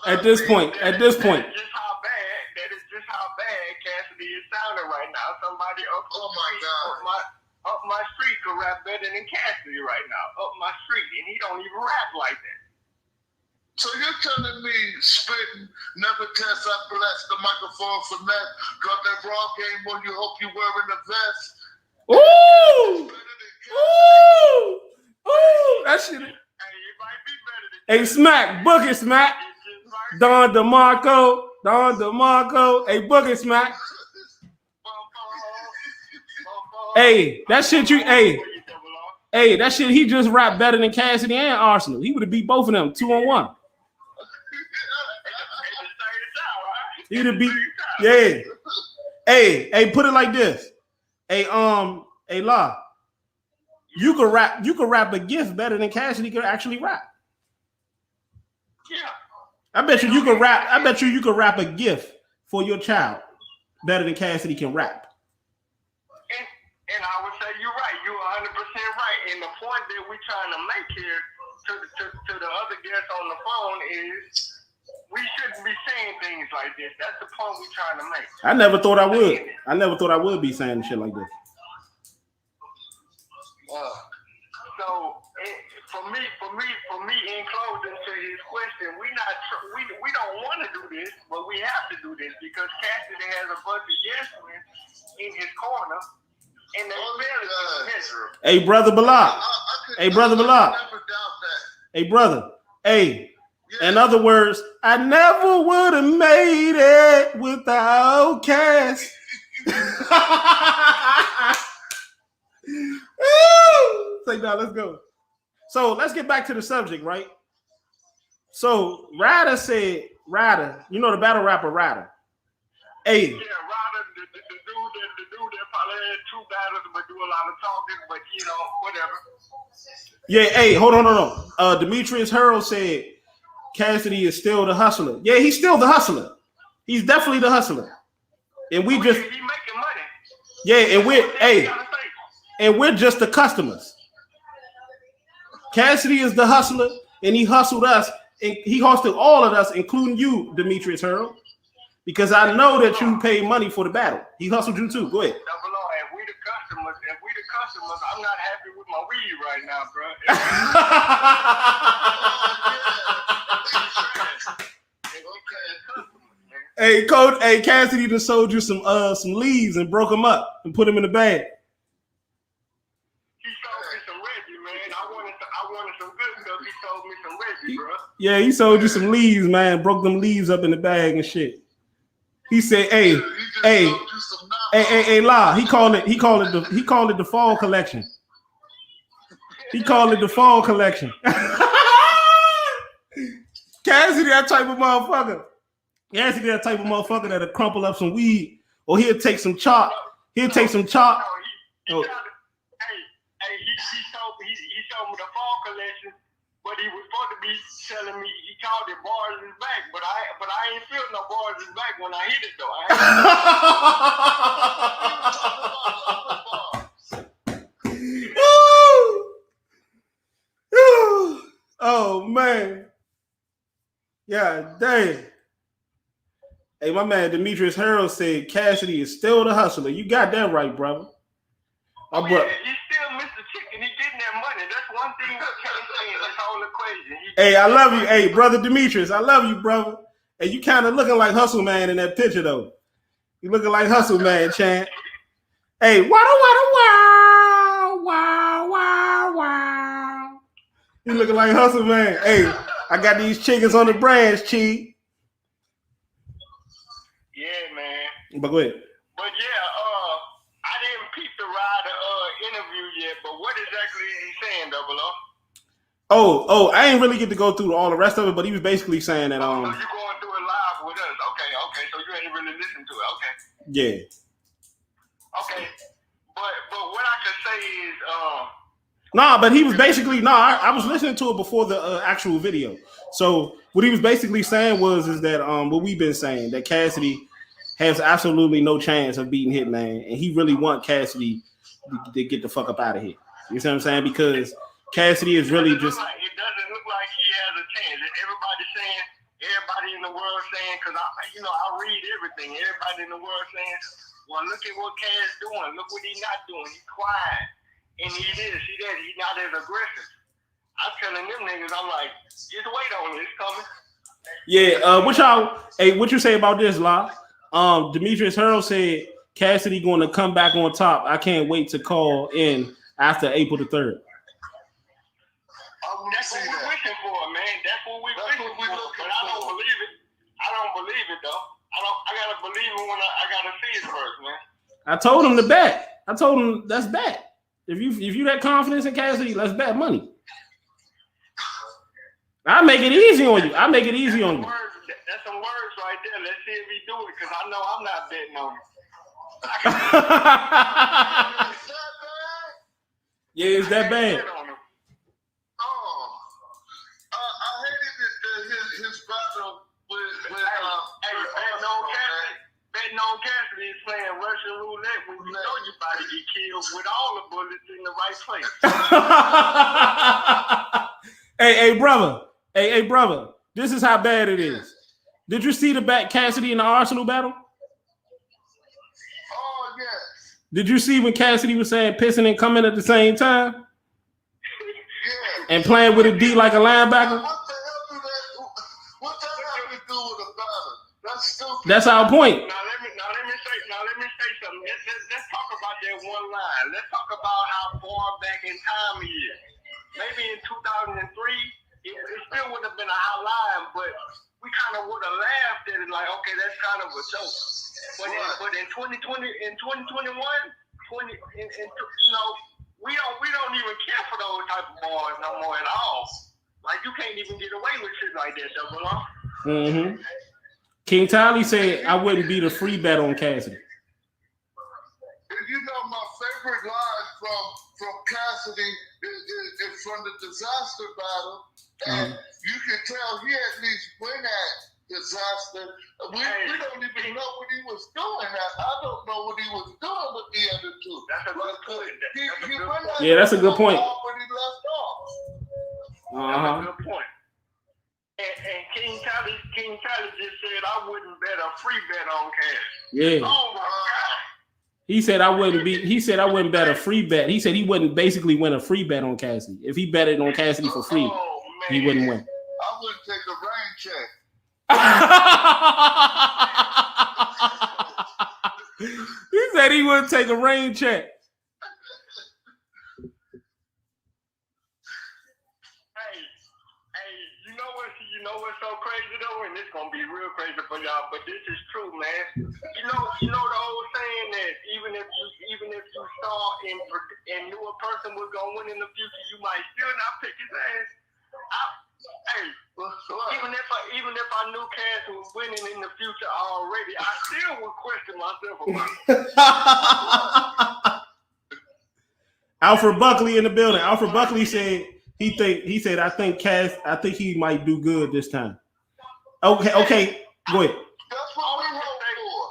At this point. That is just how bad Cassidy is sounding right now. Somebody up my street could rap better than Cassidy right now. Up my street, and he don't even rap like that. So you're telling me spitting, never test, I bless the microphone for that, drop that raw game when you hope you're wearing a vest. Ooh! Ooh! That shit. Hey, it might be better than Hey, Smack, book it, Smack. Don DeMarco. Hey, book it, Smack. Hey, that shit that shit he just rapped better than Cassidy and Arsenal. He would have beat both of them 2-on-1. He'd have beat, yeah. Hey, put it like this. Hey, La, you could rap a gift better than Cassidy could actually rap. Yeah. I bet you could rap a gift for your child better than Cassidy can rap. right. And the point that we're trying to make here to the other guests on the phone is we shouldn't be saying things like this. That's the point we're trying to make. I never thought I would. I never thought I would be saying shit like this. So for me, in closing to his question, we don't want to do this, but we have to do this because Cassidy has a bunch of yes men in his corner, and they barely measure. Hey, brother Balak. Hey, brother Balak. Never doubt that. Hey, brother. Hey. In other words, I never would have made it without Cass. Say no, let's go. So let's get back to the subject, right? So Ryder said, you know the battle rapper Ryder. Hey. Yeah, Ryder, the dude that probably had 2 battles but do a lot of talking, but you know, whatever. Yeah, hey, hold on. Demetrius Hurl said Cassidy is still the hustler. Yeah, he's still the hustler. He's definitely the hustler. And we just he making money. Yeah, and we're just the customers. Cassidy is the hustler, and he hustled us, and he hustled all of us, including you, Demetrius Hurl, because I know that you paid money for the battle. He hustled you too. Go ahead. If we the customers, I'm not happy with my weed right now, bro. Hey, Coach. Hey, Cassidy just sold you some leaves and broke them up and put them in the bag. He sold me some Reggie, man. I wanted some good stuff. He sold me some Reggie, bro. Yeah, he sold you some leaves, man. Broke them leaves up in the bag and shit. He said, "Hey, La." He called it the fall collection. He called it the fall collection. Cassidy, that type of motherfucker. Cassidy, that type of motherfucker that'll crumple up some weed, or he'll take some chalk. He'll take some chalk. He sold me the fall collection, but he was supposed to be telling me he called it bars is back, but I ain't feel no bars is back when I hit it though. Oh man. Yeah, dang. Hey, my man Demetrius Harrell said Cassidy is still the hustler. You got that right, brother. Yeah, he's still Mr. Chicken. He getting that money. That's one thing I can't say in this whole equation. Hey, I love you. Hey, brother Demetrius, I love you, brother. Hey, you kind of looking like Hustle Man in that picture, though. You looking like Hustle Man, Chan. Hey, wow. You looking like Hustle Man. Hey, I got these chickens on the branch, Chi. Yeah, man. But go ahead. But yeah, I didn't peep the Ryder interview yet, but what exactly is he saying, Double O? Oh, I ain't really get to go through all the rest of it, but he was basically saying that So you're going through it live with us. Okay, so you ain't really listened to it. Okay. Yeah. Okay. But what I can say is but he was basically I was listening to it before the actual video. So what he was basically saying is that what we've been saying, that Cassidy has absolutely no chance of beating Hitman, and he really want Cassidy to get the fuck up out of here. You see what I'm saying? Because Cassidy is really just. It doesn't look like he has a chance. Everybody in the world saying, because I read everything. Everybody in the world saying, well, look at what Cass doing. Look what he's not doing. He's quiet, and he is. See that he's not as aggressive. I'm telling them niggas, I'm like, just wait on it. It's coming. Yeah. What you say about this, La? Demetrius Hurl said Cassidy going to come back on top. I can't wait to call in after April the 3rd. That's what we're wishing for, man. That's what we're wishing for. But I don't believe it. I don't believe it, though. I gotta believe it when I gotta see it first, man. I told him to bet. I told him that's bet. If you had confidence in Cassidy, let's bet money. I make it easy on you. That's some words right there. Let's see if he do it, because I know I'm not betting on it. Yeah, it's that bad. I hated his battle with betting on Cassidy is playing Russian roulette when you know you about somebody get killed with all the bullets in the right place. Hey, brother. Hey, brother. This is how bad it is. Did you see the Cassidy in the Arsenal battle? Oh, yes. Did you see when Cassidy was saying pissing and coming at the same time? Yeah. And playing with a D like a linebacker? What the hell what that have to do with a battle? That's stupid. That's our point. Now let me say something. Let's talk about that one line. Let's talk about how far back in time he is. Maybe in 2003, it still would have been a high line, but we kind of would have laughed at it like, okay, that's kind of a joke. But in 2020, in 2021, we don't even care for those type of bars no more at all. Like you can't even get away with shit like that, Double R. Mm-hmm. King Tally said I wouldn't beat a free bet on Cassidy. You know, my favorite line from Cassidy is from the disaster battle, and you can tell he at least went at disaster. We don't even know what he was doing. I don't know what he was doing with the other two. That's a good point. Yeah, that's a good point. When he left off. That's a good point. And King Tally just said I wouldn't bet a free bet on Cash. Yeah. Oh my God. He said I wouldn't bet a free bet. He said he wouldn't basically win a free bet on Cassidy. If he betted on Cassidy for free, he wouldn't win. I wouldn't take a rain check. He said he wouldn't take a rain check. You know what's so crazy though, and it's gonna be real crazy for y'all, but this is true, man. You know the old saying that even if you saw and knew a person was gonna win in the future, you might still not pick his ass. Even if I knew Cass was winning in the future already, I still would question myself about it. Alfred Buckley in the building. Alfred Buckley said I think he might do good this time. Okay, go ahead. That's what we hope for.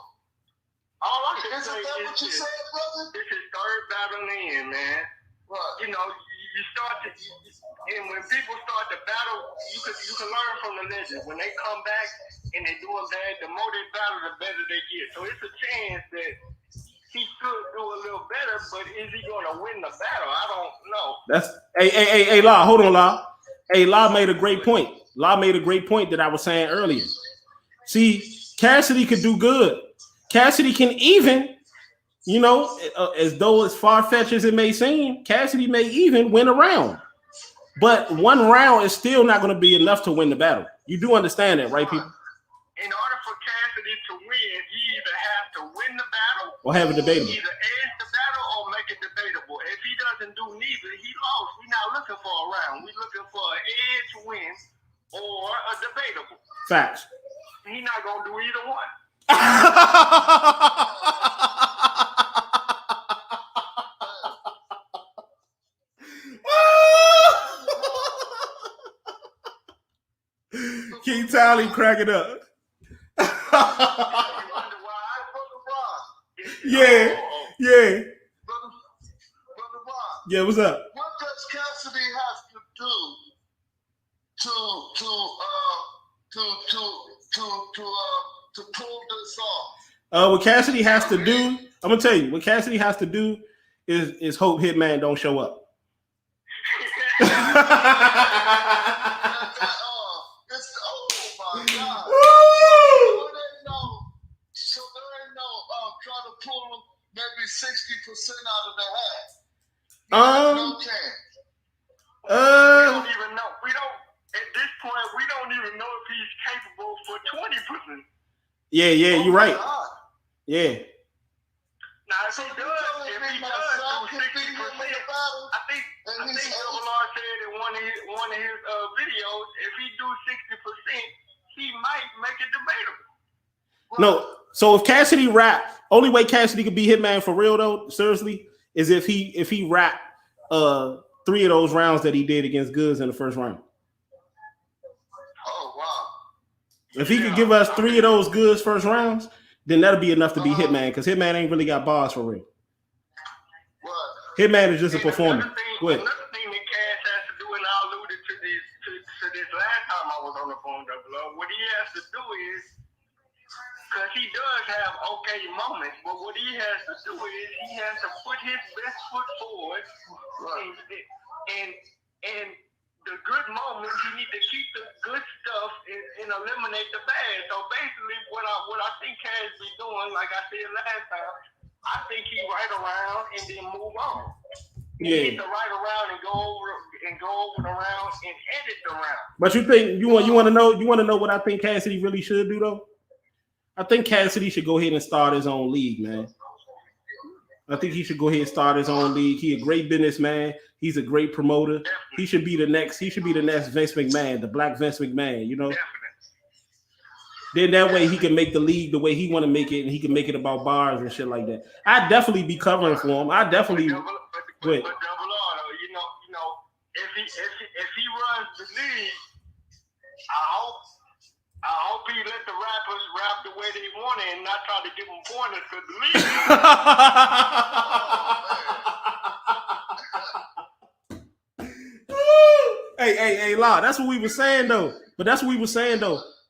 All I can Isn't say that is what you said, brother? this is third battle in, man. Right. You know, you start to, and when people start to battle, you can learn from the legends. When they come back and they doing bad, the more they battle, the better they get. So it's a chance that he could do a little better, but is he going to win the battle? I don't know. That's hey, La, hold on, La. Hey, La made a great point. La made a great point that I was saying earlier. See, Cassidy could do good. Cassidy can even, as though as far-fetched as it may seem, Cassidy may even win a round. But one round is still not going to be enough to win the battle. You do understand that, right, people? In order for Cassidy to win, he either has to win the battle or have it debatable. Either edge the battle or make it debatable. If he doesn't do neither, he lost. We're not looking for a round. We're looking for an edge win or a debatable. Facts. He's not going to do either one. King Tally cracking up. Yeah. Yeah, what's up? What does Cassidy have to do to pull this off? What Cassidy has to do, I'm gonna tell you, what Cassidy has to do is hope Hitman don't show up. Oh my God. So there ain't no trying to pull maybe 60% out of the hat. No chance. We don't even know. At this point, we don't even know if he's capable for 20%. Yeah, you're right. Yeah. Now, if he does do 60%, I think Double R said in one of his videos, if he do 60%, he might make it debatable. No, so if Cassidy rap, only way Cassidy could be Hitman for real though, seriously, is if he rap 3 of those rounds that he did against Goods in the first round. Oh wow. If he could give us 3 of those Goods first rounds, then that'll be enough to be Hitman, because Hitman ain't really got bars for real. Hitman is just a performer. Go ahead. Another thing that Cass has to do, and I alluded to this last time I was on the phone, what he has to do is, because he does have okay moments, but what he has to do is he has to put his best foot forward, and the good moments, you need to keep the good stuff and eliminate the bad. So basically, what I think Cass be doing, like I said last time, I think he write around and then move on. Yeah. He needs to write around and go over the round and edit the round. But you think you want to know what I think Cassidy really should do though? I think Cassidy should go ahead and start his own league, man. I think he should go ahead and start his own league. He's a great businessman. He's a great promoter. Definitely. He should be the next Vince McMahon, the black Vince McMahon, you know? Definitely. Then that way he can make the league the way he want to make it, and he can make it about bars and shit like that. I'd definitely be covering for him. I definitely but double R, you know, if he runs the league, I hope he let the rappers rap the way they want it and not try to give them pointers because the league. Hey, La, that's what we were saying though.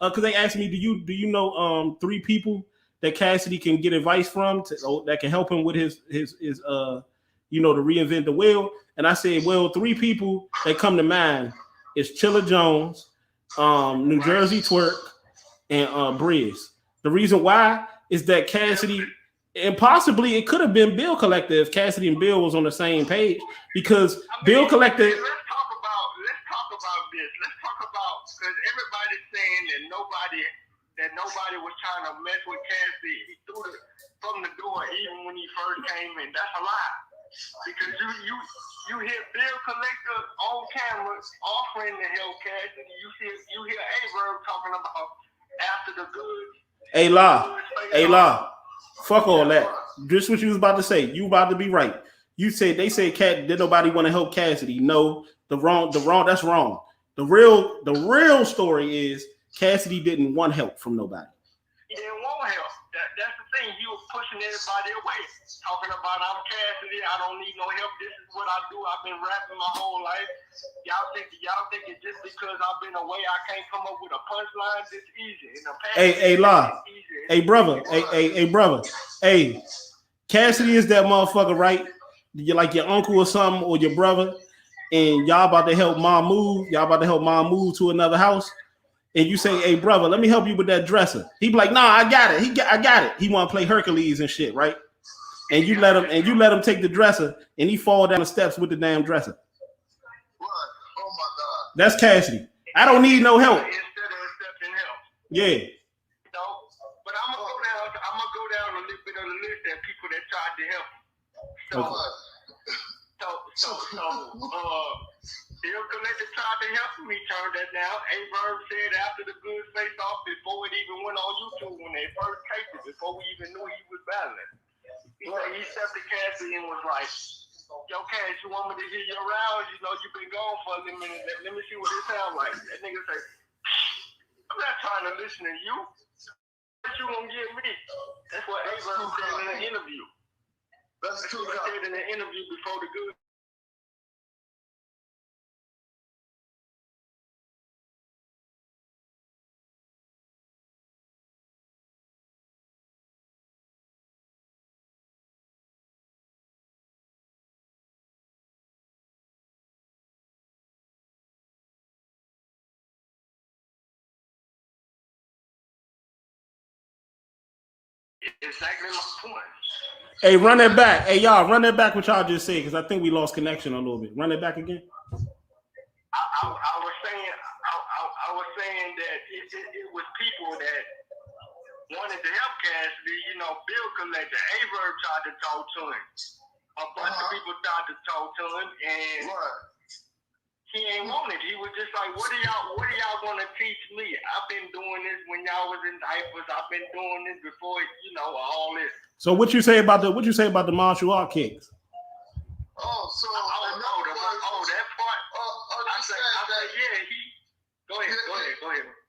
Because they asked me, do you know 3 people that Cassidy can get advice from that can help him with his to reinvent the wheel? And I said, well, 3 people that come to mind is Chilla Jones, New Jersey Twerk, and Briz. The reason why is that Cassidy, and possibly it could have been Bill Collector if Cassidy and Bill was on the same page, because Bill Collector. Let's talk about this. Let's talk about, because everybody's saying that nobody was trying to mess with Cassidy. He threw it from the door even when he first came in. That's a lie. Because you hear Bill Collector on camera offering to help Cassidy. You hear A-Verb talking about after the good. Hey La. Fuck all that. Just what you was about to say. You about to be right. You said they said did nobody want to help Cassidy? No, that's wrong. The real story is Cassidy didn't want help from nobody. He didn't want help. That's the thing. He was pushing everybody away, talking about I'm Cassidy. I don't need no help. This is what I do. I've been rapping my whole life. Y'all think it's just because I've been away I can't come up with a punchline? It's easy. In the past, hey, La. Hey, brother. Hey, brother. Hey, Cassidy is that motherfucker, right? You're like your uncle or something, or your brother, and y'all about to help mom move. Y'all about to help mom move to another house. And you say, hey, brother, let me help you with that dresser. He be like, nah, I got it. I got it. He want to play Hercules and shit, right? And you let him take the dresser, and he fall down the steps with the damn dresser. What? Oh my God. That's Cassidy. I don't need no help. Instead of accepting help. Yeah. But I'm gonna go down a little bit on the list of people that tried to help. Bill Collector tried to help him. He turned that down. A-Verb said after the good face off, before it even went on YouTube, when they first taped it, before we even knew he was battling, he said he stepped to Cassidy and was like, yo, Cass, you want me to hear your rounds? You know, you've been gone for a minute. Let me see what it sounds like. That nigga say, I'm not trying to listen to you. What you gonna give me? That's what A-Verb said in the interview. That's too what he said in the interview before the good. Exactly my point. Hey, run that back. Hey, y'all, run that back what y'all just said, because I think we lost connection a little bit. Run it back again. I was saying that it was people that wanted to help Cassidy. You know, Bill Collector, A-Verb tried to talk to him. A bunch of people tried to talk to him, and he ain't want it. He was just like, what do y'all want to teach me? I've been doing this when y'all was in diapers. I've been doing this before, all this. So what you say about the martial art kicks? Oh, so that part. I said, yeah. Go ahead.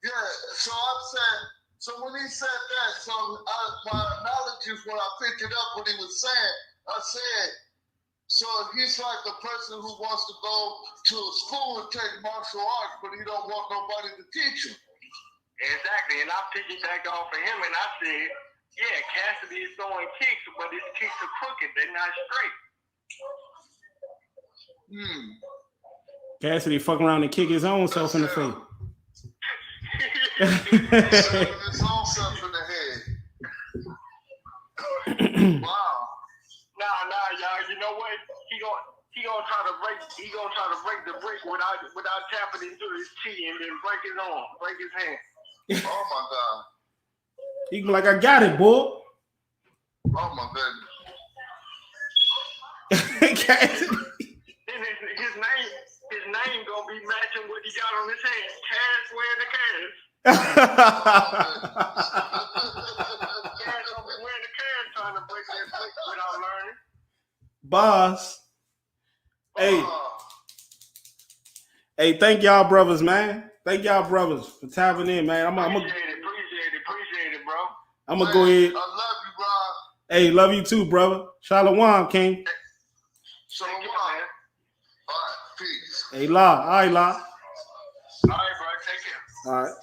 Yeah. So I'm saying. So when he said that, my analogy when I picked it up, what he was saying, I said, So he's like the person who wants to go to a school and take martial arts, but he don't want nobody to teach him. Exactly, and I piggybacked off of him, and I said, yeah, Cassidy is throwing kicks, but his kicks are crooked. They're not straight. Cassidy fuck around and kick his own self in the face. Slapping his own self in the head. Wow. Nah, y'all. You know what? He gonna try to break the brick without tapping into his chi and then break his arm, break his hand. Oh my God. He be like, I got it, boy. Oh my goodness. Cassidy. Then his name gonna be matching what he got on his hand. Cash wearing the cash. Cash gonna be wearing the cash trying to break that brick without learning. Boss. Hey, thank y'all brothers, man. Thank y'all brothers for tapping in, man. Appreciate it, bro. I'm gonna go ahead. I love you, Rob. Hey, love you too, brother. Shalom, King. So what? All right, peace. Hey, La. All right, La. All right, bro. Take care. All right.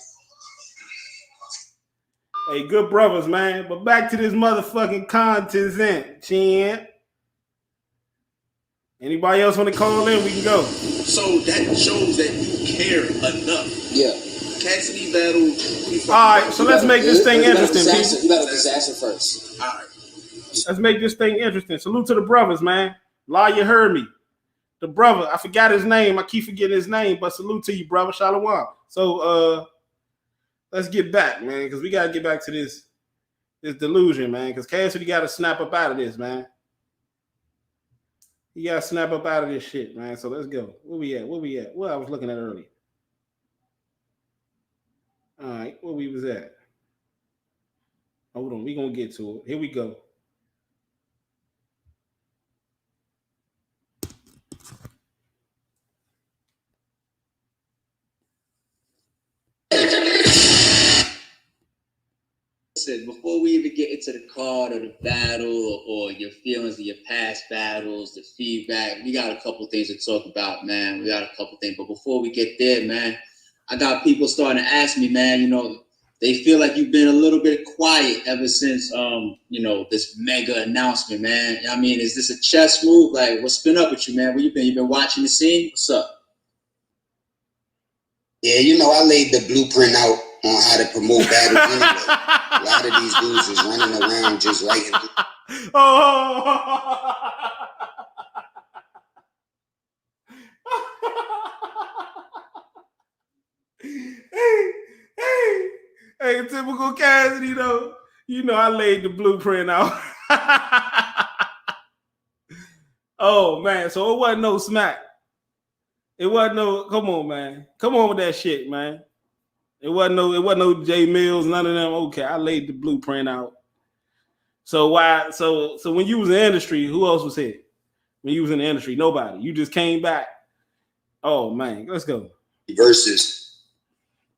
Hey, good brothers, man. But back to this motherfucking content, Chin. Anybody else want to call in? We can go. So that shows that you care enough. Yeah. Cassidy battle. All right, so let's make this thing interesting. You got a disaster first. All right. Let's make this thing interesting. Salute to the brothers, man. La, you heard me. The brother, I forgot his name. I keep forgetting his name, but salute to you, brother. Shalom. So let's get back, man, because we got to get back to this delusion, man, because Cassidy got to snap up out of this, man. He got to snap up out of this shit, man. So let's go. Where we at? What I was looking at earlier. All right, where we was at. Hold on, we going to get to it. Here we go. Before we even get into the card or the battle or your feelings of your past battles, the feedback, we got a couple things to talk about, man. We got a couple things. But before we get there, man, I got people starting to ask me, man, you know, they feel like you've been a little bit quiet ever since, you know, this mega announcement, man. I mean, is this a chess move? Like, what's been up with you, man? Where you been? You been watching the scene? What's up? Yeah, you know, I laid the blueprint out on how to promote battles anyway. A lot of these dudes is running around just writing. Hey, typical Cassidy, though. You know, I laid the blueprint out. Oh, man. So it wasn't no smack. It wasn't no, come on, man. Come on with that shit, man. It wasn't no J Mills, none of them. Okay, I laid the blueprint out. So why? So when you was in the industry, who else was here? When you was in the industry, nobody. You just came back. Oh man, let's go. Versus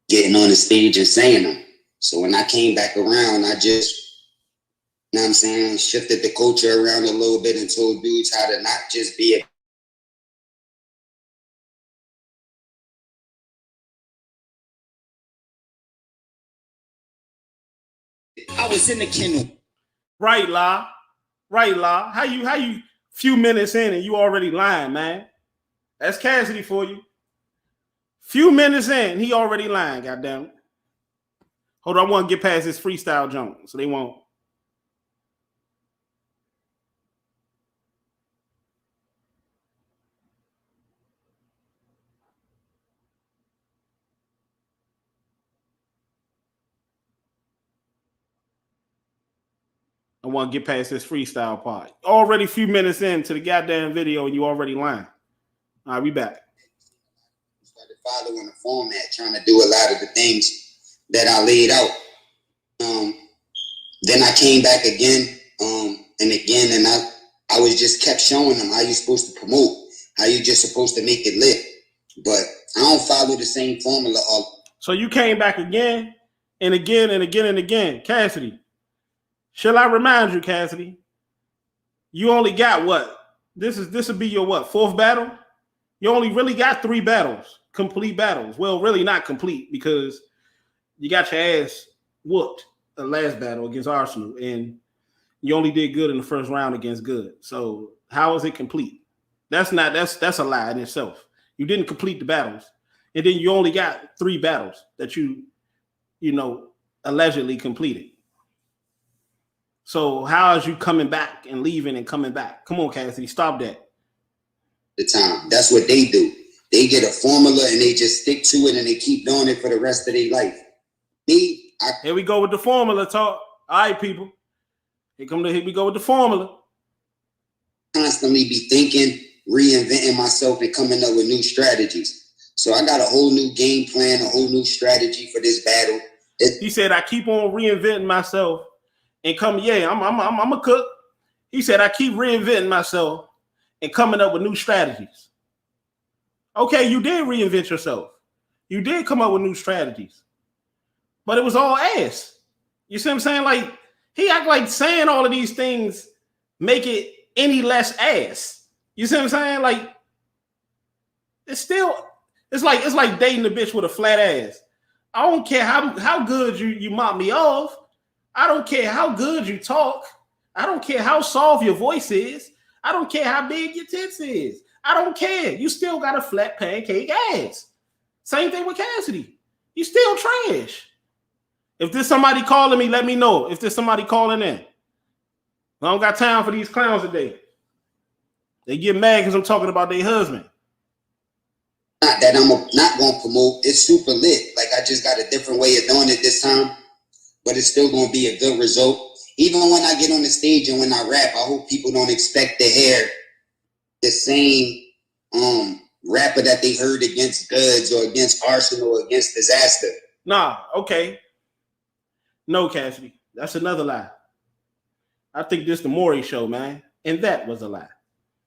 getting on the stage and saying them. So when I came back around, I just, you know what I'm saying, shifted the culture around a little bit and told dudes how to not just be a. I was in the kennel. Right, La. How you few minutes in and you already lying, man? That's Cassidy for you. Few minutes in, he already lying, goddamn it. Hold on, I want to get past this freestyle jump, so they won't. I want to get past this freestyle part. Already a few minutes into the goddamn video and you already lying. All right, we back. Started following the format, trying to do a lot of the things that I laid out. Then I came back again, and I was just kept showing them how you're supposed to promote, how you just supposed to make it lit. But I don't follow the same formula. So you came back again and again and again and again. Cassidy, shall I remind you, Cassidy? You only got what? This will be your what, 4th battle? You only really got 3 battles, complete battles. Well, really not complete because you got your ass whooped the last battle against Arsenal, and you only did good in the first round against Good. So how is it complete? That's a lie in itself. You didn't complete the battles, and then you only got 3 battles that you allegedly completed. So how is you coming back and leaving and coming back? Come on, Cassidy, stop that. The time. That's what they do. They get a formula and they just stick to it and they keep doing it for the rest of their life. Here we go with the formula talk. All right, people. Here we go with the formula. Constantly be thinking, reinventing myself, and coming up with new strategies. So I got a whole new game plan, a whole new strategy for this battle. He said, I keep on reinventing myself and I'm a cook. He said, I keep reinventing myself and coming up with new strategies. Okay, you did reinvent yourself. You did come up with new strategies. But it was all ass. You see what I'm saying? Like, he act like saying all of these things make it any less ass. You see what I'm saying? Like, it's like dating a bitch with a flat ass. I don't care how good you mop me off. I don't care how good you talk. I don't care how soft your voice is. I don't care how big your tits is. I don't care. You still got a flat pancake ass. Same thing with Cassidy. You still trash. If there's somebody calling me, let me know. If there's somebody calling in. I don't got time for these clowns today. They get mad because I'm talking about their husband. Not that I'm not going to promote. It's super lit. Like, I just got a different way of doing it this time. But it's still going to be a good result. Even when I get on the stage and when I rap, I hope people don't expect to hear the same rapper that they heard against Goods or against Arsenal or against Disaster. Nah, okay. No, Cassidy. That's another lie. I think this the Maury show, man. And that was a lie.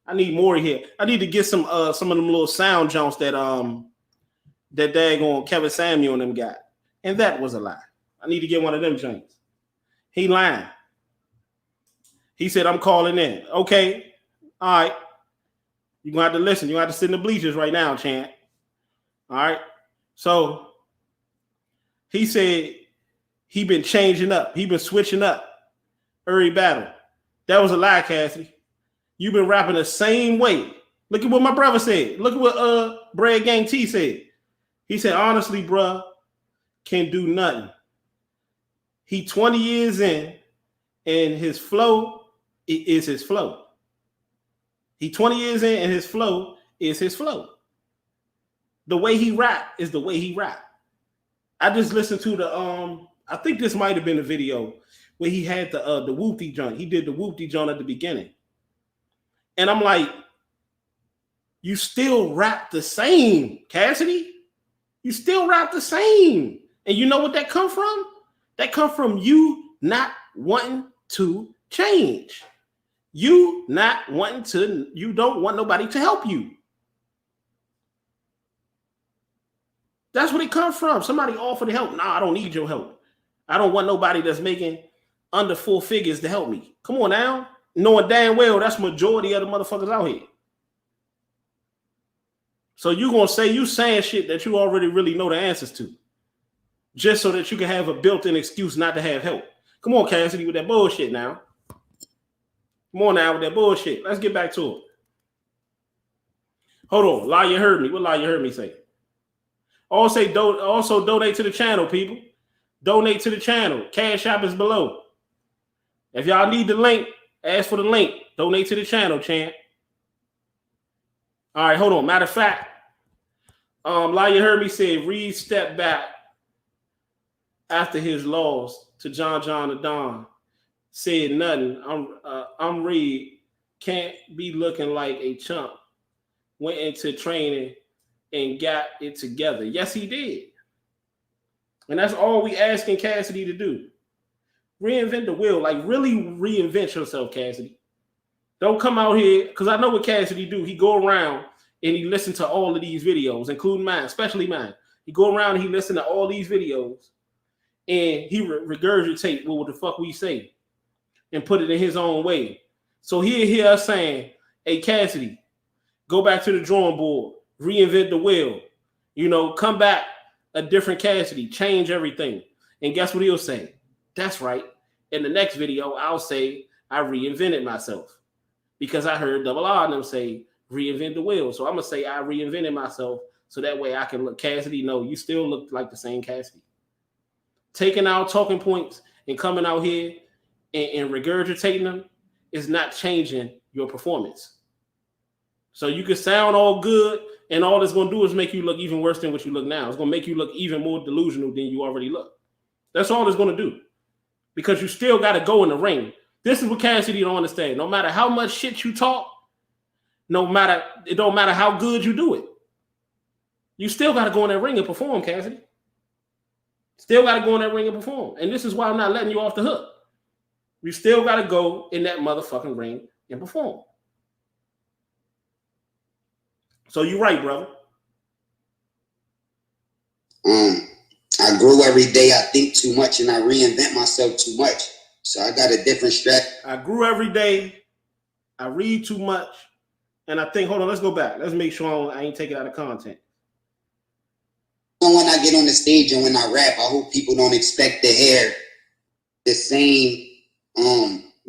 I need Maury here. I need to get some of them little sound jumps that daggone Kevin Samuel and them got. And that was a lie. I need to get one of them joints. He lying. He said, I'm calling in. Okay. All right. You're going to have to listen. You're going to have to sit in the bleachers right now, Chant. All right. So he said he been changing up. He been switching up every battle. That was a lie, Cassidy. You've been rapping the same way. Look at what my brother said. Look at what Brad Gang T said. He said, honestly, bruh, can't do nothing. He 20 years in, and his flow is his flow. He 20 years in, and his flow is his flow. The way he rap is the way he rap. I just listened to the I think this might have been a video where he had the whoopty joint. He did the whoopty joint at the beginning. And I'm like, you still rap the same, Cassidy. You still rap the same. And you know what that come from? That come from you not wanting to change. You don't want nobody to help you. That's what it comes from. Somebody offered to help. Nah, I don't need your help. I don't want nobody that's making under 4 figures to help me. Come on now. Knowing damn well that's majority of the motherfuckers out here. So you gonna say you saying shit that you already really know the answers to, just so that you can have a built-in excuse not to have help. Come on, Cassidy, with that bullshit now. Come on now with that bullshit. Let's get back to it. Hold on, lie you heard me. What lie you heard me say? Also donate to the channel, people. Donate to the channel. Cash App is below. If y'all need the link, ask for the link. Donate to the channel, champ. All right, hold on. Matter of fact, lie you heard me say Reed stepped back after his loss to John the Don. Said nothing. I'm Reed. Can't be looking like a chump. Went into training and got it together. Yes, he did. And that's all we asking Cassidy to do. Reinvent the wheel. Like, really reinvent yourself, Cassidy. Don't come out here, because I know what Cassidy do. He go around and he listen to all of these videos, including mine, especially mine. He go around and he listen to all these videos and he regurgitate what the fuck we say and put it in his own way. So he'll hear us saying, Hey, Cassidy, go back to the drawing board, reinvent the wheel, come back a different Cassidy, change everything. And guess what he'll say? That's right. In the next video, I'll say I reinvented myself because I heard Double R and them say reinvent the wheel. So I'm going to say I reinvented myself so that way I can look Cassidy. No, you still look like the same Cassidy. Taking out talking points and coming out here and regurgitating them is not changing your performance. So you can sound all good, and all it's going to do is make you look even worse than what you look now. It's going to make you look even more delusional than you already look. That's all it's going to do. Because you still got to go in the ring. This is what Cassidy don't understand. No matter how much shit you talk, it don't matter how good you do it. You still got to go in that ring and perform, Cassidy. Still got to go in that ring and perform. And this is why I'm not letting you off the hook. You still got to go in that motherfucking ring and perform. So you're right, brother. I grow every day. I think too much and I reinvent myself too much. So I got a different strategy. I grew every day. I read too much. And I think, hold on, let's go back. Let's make sure I ain't take it out of content. When I get on the stage and when I rap, I hope people don't expect to hear the same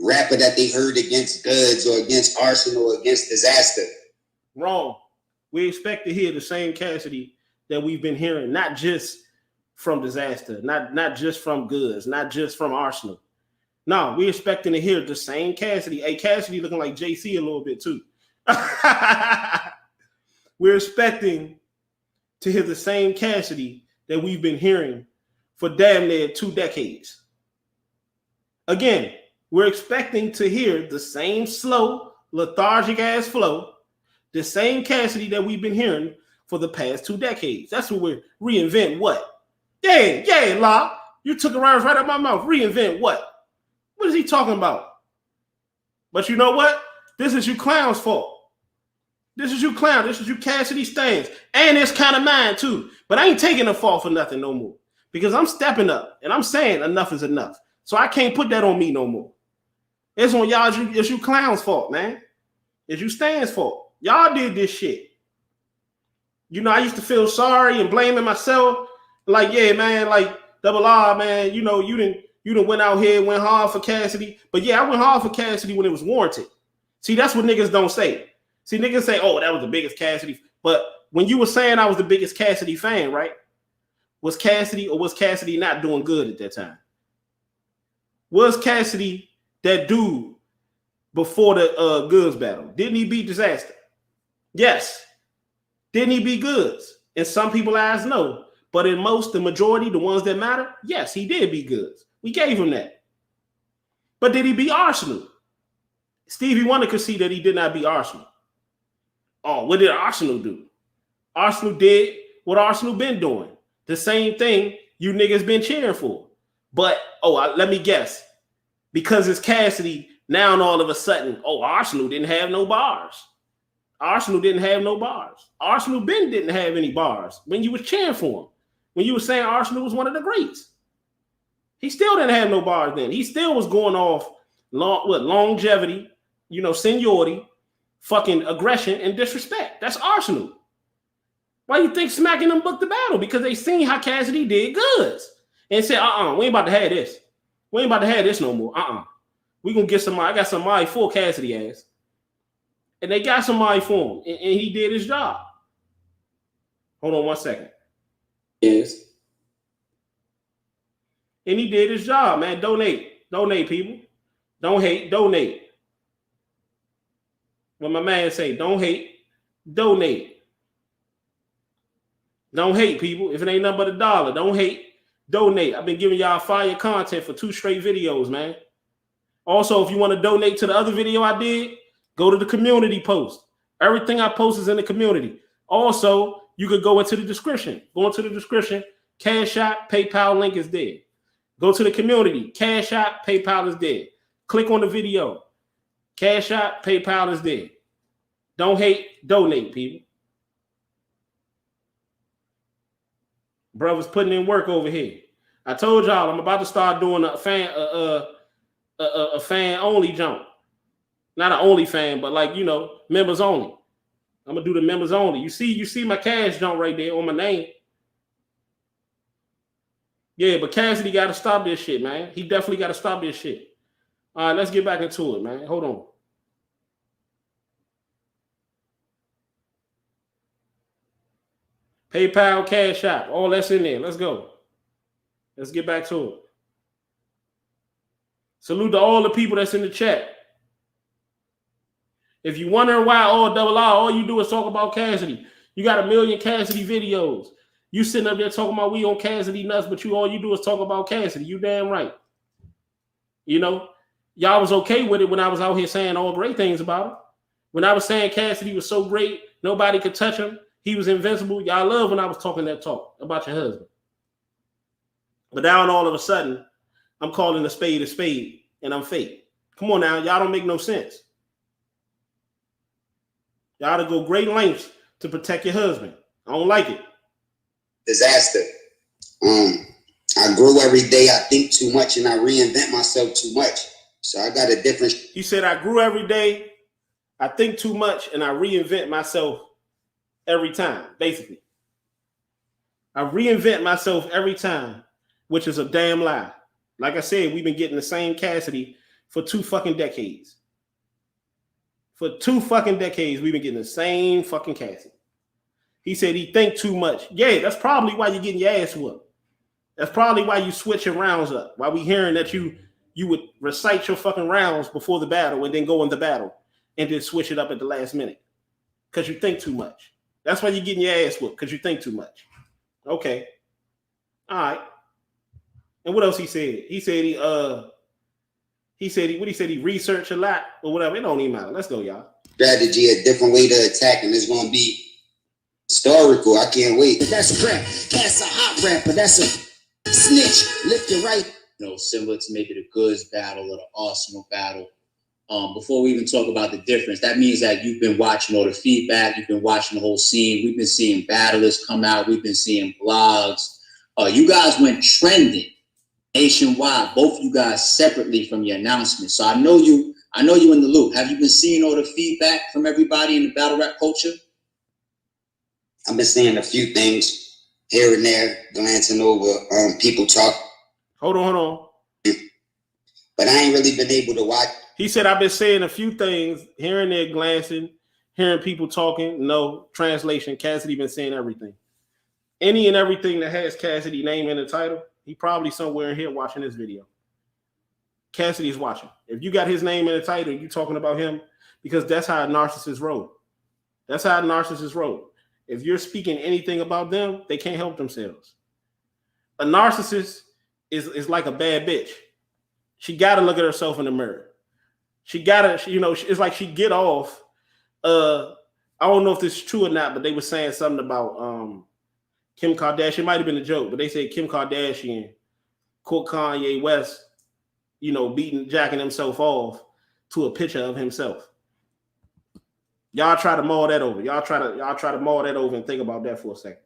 rapper that they heard against Goods or against Arsenal or against Disaster. Wrong. We expect to hear the same Cassidy that we've been hearing, not just from Disaster, not just from Goods, not just from Arsenal. No, we're expecting to hear the same Cassidy. Hey, Cassidy looking like JC a little bit too. We're expecting to hear the same Cassidy that we've been hearing for damn near 2 decades. Again, we're expecting to hear the same slow, lethargic ass flow, the same Cassidy that we've been hearing for the past 2 decades. That's what we're reinvent what? Yeah, La. You took it right out of my mouth. Reinvent what? What is he talking about? But you know what? This is you clowns' fault. This is you clown. This is you Cassidy Stains. And it's kind of mine too. But I ain't taking a fall for nothing no more. Because I'm stepping up and I'm saying enough is enough. So I can't put that on me no more. It's on y'all. It's you clowns' fault, man. It's you Stains' fault. Y'all did this shit. I used to feel sorry and blaming myself. Like, yeah, man, like Double R, man, you didn't went out here, went hard for Cassidy. But yeah, I went hard for Cassidy when it was warranted. See, that's what niggas don't say. See, niggas say, oh, that was the biggest Cassidy. But when you were saying I was the biggest Cassidy fan, right? Was Cassidy not doing good at that time? Was Cassidy that dude before the Goods battle? Didn't he beat Disaster? Yes. Didn't he beat Goods? And some people eyes no. But in the majority, the ones that matter, yes, he did beat Goods. We gave him that. But did he beat Arsenal? Stevie Wonder could see that he did not beat Arsenal. Oh, what did Arsenal do? Arsenal did what Arsenal been doing. The same thing you niggas been cheering for. But, let me guess. Because it's Cassidy, now and all of a sudden, Arsenal didn't have no bars. Arsenal didn't have no bars. Arsenal didn't have any bars when you was cheering for him. When you were saying Arsenal was one of the greats. He still didn't have no bars then. He still was going off longevity, seniority, fucking aggression and disrespect. That's Arsenal. Why you think smacking them booked the battle? Because they seen how Cassidy did Goods and said, we ain't about to have this. We ain't about to have this no more. We gonna get somebody. I got somebody for Cassidy ass. And they got somebody for him. And he did his job. Hold on 1 second. Yes. And he did his job, man. Donate. Donate, people. Don't hate. Donate. What my man say, don't hate. Donate. Don't hate, people. If it ain't nothing but $1, don't hate. Donate. I've been giving y'all fire content for 2 straight videos, man. Also, if you want to donate to the other video I did, go to the community post. Everything I post is in the community. Also, you could go into the description. Go into the description. Cash App, PayPal link is there. Go to the community. Cash App, PayPal is there. Click on the video. Cash App, PayPal is there. Don't hate, donate, people. Brothers putting in work over here. I told y'all I'm about to start doing a fan only jump. Not an only fan, but like, you know, members only. I'm gonna do the members only. You see my cash jump right there on my name. Yeah, but Cassidy got to stop this shit, man. He definitely got to stop this shit. All right, let's get back into it, man. Hold on. PayPal, Cash App, all that's in there. Let's go. Let's get back to it. Salute to all the people that's in the chat. If you wondering why all you do is talk about Cassidy. You got 1 million Cassidy videos. You sitting up there talking about we on Cassidy nuts, but all you do is talk about Cassidy. You damn right. You know, y'all was okay with it when I was out here saying all great things about him. When I was saying Cassidy was so great, nobody could touch him. He was invincible. Y'all love when I was talking that talk about your husband. But now all of a sudden, I'm calling a spade, and I'm fake. Come on now, y'all don't make no sense. Y'all to go great lengths to protect your husband. I don't like it. Disaster. I grow every day. I think too much and I reinvent myself too much. So I got a different. He said, I grew every day. I think too much and I reinvent myself every time, basically. I reinvent myself every time, which is a damn lie. Like I said, we've been getting the same Cassidy for 2 fucking decades. For 2 fucking decades, we've been getting the same fucking Cassidy. He said he think too much. Yeah, that's probably why you're getting your ass whooped. That's probably why you switch your rounds up. Why we hearing that you would recite your fucking rounds before the battle and then go in the battle and then switch it up at the last minute. Because you think too much. That's why you're getting your ass whooped, because you think too much. Okay. All right. And what else he said? He said he researched a lot or whatever. It don't even matter. Let's go, y'all. Strategy, a different way to attack, and it's gonna be historical. I can't wait. That's crap. That's a hot rapper. That's a snitch. Lift your right. You know, similar to maybe the Goods battle or the Arsenal battle. Before we even talk about the difference, that means that you've been watching all the feedback, you've been watching the whole scene. We've been seeing battlers come out, we've been seeing blogs. You guys went trending nationwide, both you guys separately from your announcement. So I know you in the loop. Have you been seeing all the feedback from everybody in the battle rap culture? I've been seeing a few things here and there, glancing over people talk. Hold on. But I ain't really been able to watch. He said, I've been saying a few things here and there, glancing, hearing people talking. No, translation, Cassidy been saying everything. Any and everything that has Cassidy name in the title, he probably somewhere in here watching this video. Cassidy's watching. If you got his name in the title, you talking about him, because that's how a narcissist roll. That's how a narcissist roll. If you're speaking anything about them, they can't help themselves. A narcissist is like a bad bitch. She got to look at herself in the mirror. She got to, it's like she get off. I don't know if this is true or not, but they were saying something about Kim Kardashian. It might have been a joke, but they said Kim Kardashian caught Kanye West, jacking himself off to a picture of himself. Y'all try to mull that over. Y'all try to mull that over and think about that for a second.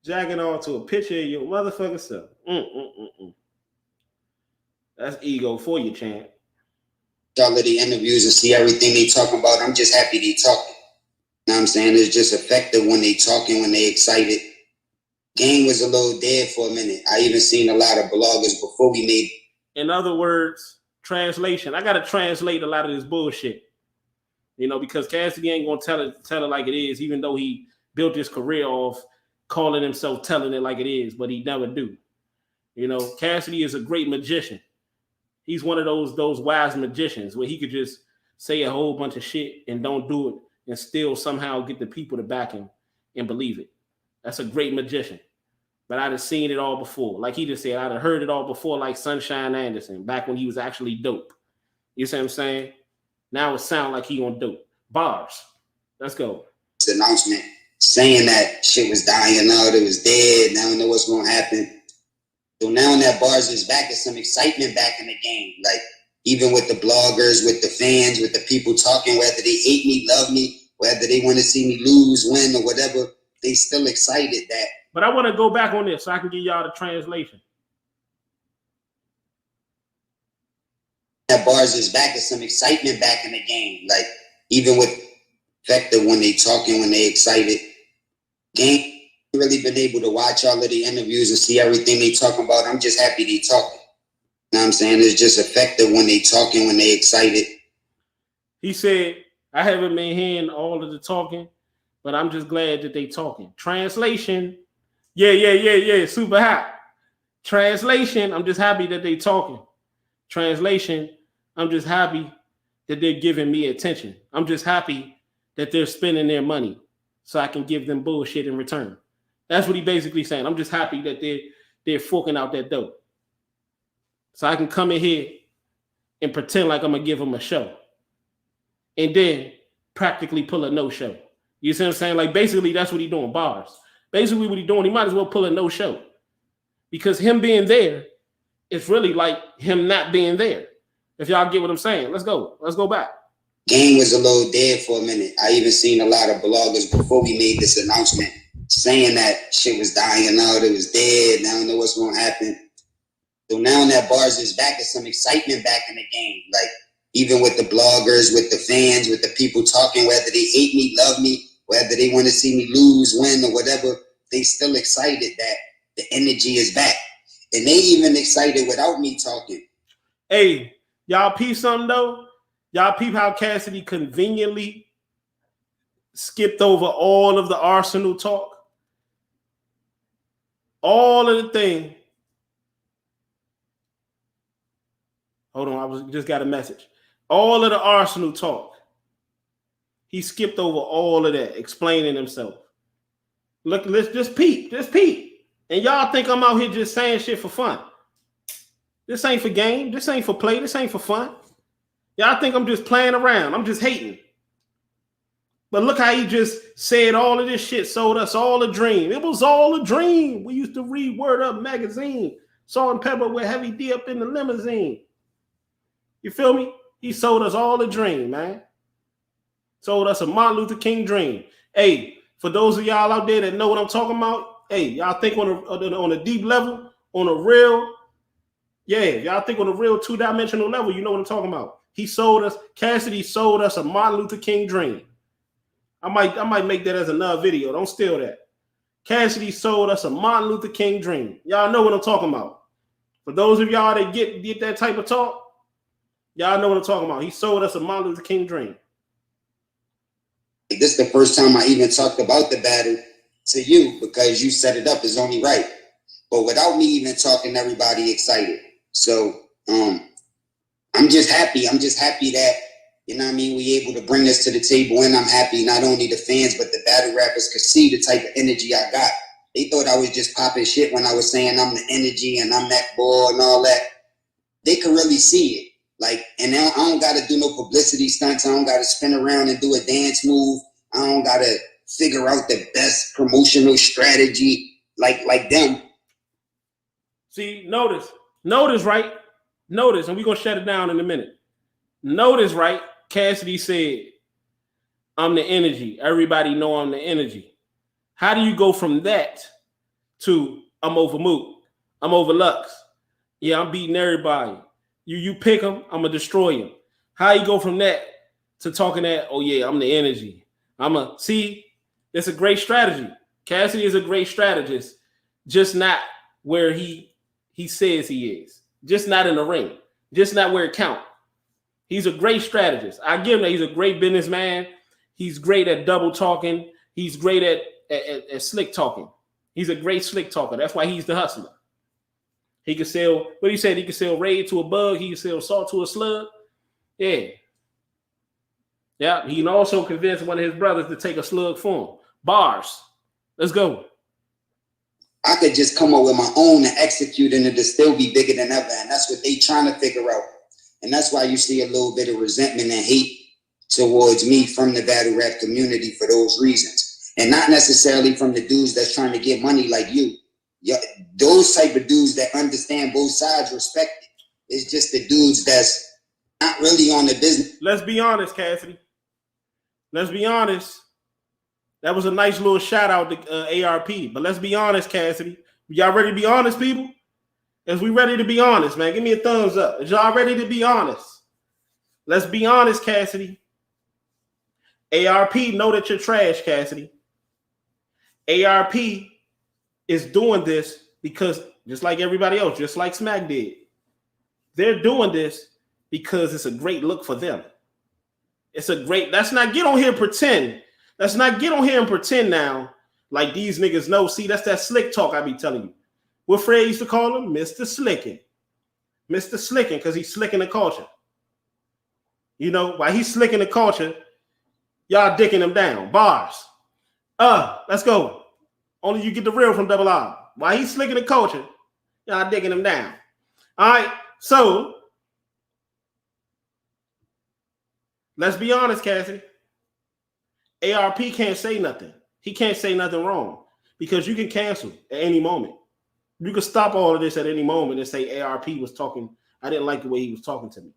Jacking on to a picture of your motherfucking self. That's ego for you, champ. All of the interviews and see everything they talking about. I'm just happy they talking. You know what I'm saying? It's just effective when they talking, when they excited. Game was a little dead for a minute. I even seen a lot of bloggers before we made. In other words, translation. I got to translate a lot of this bullshit. Because Cassidy ain't going to tell it like it is, even though he built his career off calling himself telling it like it is, but he never do. Cassidy is a great magician. He's one of those wise magicians where he could just say a whole bunch of shit and don't do it and still somehow get the people to back him and believe it. That's a great magician. But I'd have seen it all before. Like he just said, I'd have heard it all before, like Sunshine Anderson, back when he was actually dope. You see what I'm saying? Now it sounds like he on dope. Bars. Let's go. This announcement saying that shit was dying out, it was dead, now I don't know what's going to happen. So now that bars is back, there's some excitement back in the game. Like, even with the bloggers, with the fans, with the people talking, whether they hate me, love me, whether they want to see me lose, win, or whatever, they still excited that. But I want to go back on this so I can give y'all the translation. that bars is back, is some excitement back in the game. Like, even with Vector, when they talking, when they excited, game really been able to watch all of the interviews and see everything they talking about. I'm just happy they talking. You know what I'm saying? It's just effective when they talking, when they excited. He said, I haven't been hearing all of the talking, but I'm just glad that they talking. Translation, yeah, super hot. Translation, I'm just happy that they talking. Translation, I'm just happy that they're giving me attention. I'm just happy that they're spending their money so I can give them bullshit in return. That's what he basically saying. I'm just happy that they're forking out that dough. So I can come in here and pretend like I'm going to give them a show. And then practically pull a no-show. You see what I'm saying? Like, basically, that's what he's doing, bars. Basically, what he's doing, he might as well pull a no-show. Because him being there, it's really like him not being there. If y'all get what I'm saying, let's go. Let's go back. Game was a little dead for a minute. I even seen a lot of bloggers before we made this announcement saying that shit was dying out, it was dead, I don't know what's going to happen. So now that bars is back, there's some excitement back in the game. Like, even with the bloggers, with the fans, with the people talking, whether they hate me, love me, whether they want to see me lose, win, or whatever, they still excited that the energy is back. And they even excited without me talking. Hey, y'all peep something though? Y'all peep how Cassidy conveniently skipped over all of the Arsenal talk? All of the thing. Hold on, just got a message. All of the Arsenal talk. He skipped over all of that, explaining himself. Look, let's just peep. And y'all think I'm out here just saying shit for fun. This ain't for game. This ain't for play. This ain't for fun. Y'all think I'm just playing around. I'm just hating. But look how he just said all of this shit, sold us all a dream. It was all a dream. We used to read Word Up magazine. Salt and Pepper with Heavy D up in the limousine. You feel me? He sold us all a dream, man. Sold us a Martin Luther King dream. Hey, for those of y'all out there that know what I'm talking about, hey, y'all think on a deep level, on a real, y'all think on a real two-dimensional level, you know what I'm talking about. Cassidy sold us a Martin Luther King dream. I might make that as another video. Don't steal that. Cassidy sold us a Martin Luther King dream. Y'all know what I'm talking about. For those of y'all that get that type of talk, y'all know what I'm talking about. He sold us a Martin Luther King dream. This is the first time I even talked about the battle to you because you set it up is only right. But without me even talking, everybody excited. So I'm just happy. I'm just happy that, you know what I mean, we able to bring this to the table, and I'm happy not only the fans, but the battle rappers could see the type of energy I got. They thought I was just popping shit when I was saying I'm the energy and I'm that boy and all that. They could really see it. Like, and now I don't got to do no publicity stunts. I don't got to spin around and do a dance move. I don't got to figure out the best promotional strategy like them. See, notice, right? Notice, and we're going to shut it down in a minute. Notice, right? Cassidy said, I'm the energy. Everybody know I'm the energy. How do you go from that to I'm over Mook? I'm over Lux. Yeah, I'm beating everybody. You pick them, I'm going to destroy them. How you go from that to talking that, oh yeah, I'm the energy. See, it's a great strategy. Cassidy is a great strategist, just not where he says he is. Just not in the ring. Just not where it counts. He's a great strategist. I give him that. He's a great businessman. He's great at double talking. He's great at slick talking. He's a great slick talker. That's why he's the hustler. He could sell, what he said, he could sell raid to a bug. He could sell salt to a slug. Yeah. Yeah. He can also convince one of his brothers to take a slug for him. Bars. Let's go. I could just come up with my own and execute, and it'll still be bigger than ever. And that's what they trying to figure out. And that's why you see a little bit of resentment and hate towards me from the battle rap community for those reasons. And not necessarily from the dudes that's trying to get money like you. Yeah, those type of dudes that understand both sides, respect it. It's just the dudes that's not really on the business. Let's be honest, Cassidy. Let's be honest. That was a nice little shout out to ARP. But let's be honest, Cassidy. Y'all ready to be honest, people? Is we ready to be honest, man? Give me a thumbs up. Is y'all ready to be honest? Let's be honest, Cassidy. ARP know that you're trash, Cassidy. ARP is doing this because just like everybody else, just like Smack did, they're doing this because it's a great look for them. It's a great, let's not get on here and pretend. Let's not get on here and pretend now like these niggas know. See, that's that slick talk I be telling you. What Fred used to call him? Mr. Slicking. Mr. Slicking, because he's slicking the culture. You know, while he's slicking the culture, y'all dicking him down. Bars. Let's go. Only you get the real from Double R. While he's slicking the culture, y'all dicking him down. All right, so let's be honest, Cassidy. ARP can't say nothing. He can't say nothing wrong because you can cancel at any moment. You can stop all of this at any moment and say ARP was talking. I didn't like the way he was talking to me.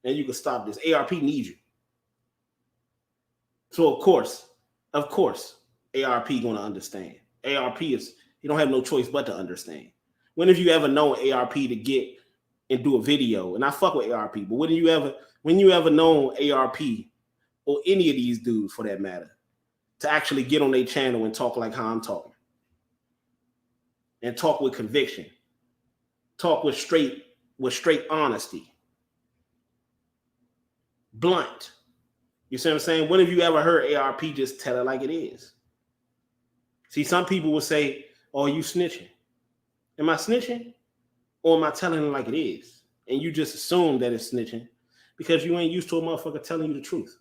And you can stop this. ARP needs you. So of course, ARP going to understand. ARP is, you don't have no choice but to understand. When have you ever known ARP to get and do a video? And I fuck with ARP, but when you ever known ARP or any of these dudes for that matter to actually get on their channel and talk like how I'm talking? And talk with conviction. Talk with straight honesty. Blunt. You see what I'm saying? When have you ever heard ARP just tell it like it is? See, some people will say, oh, you snitching. Am I snitching? Or am I telling it like it is? And you just assume that it's snitching because you ain't used to a motherfucker telling you the truth.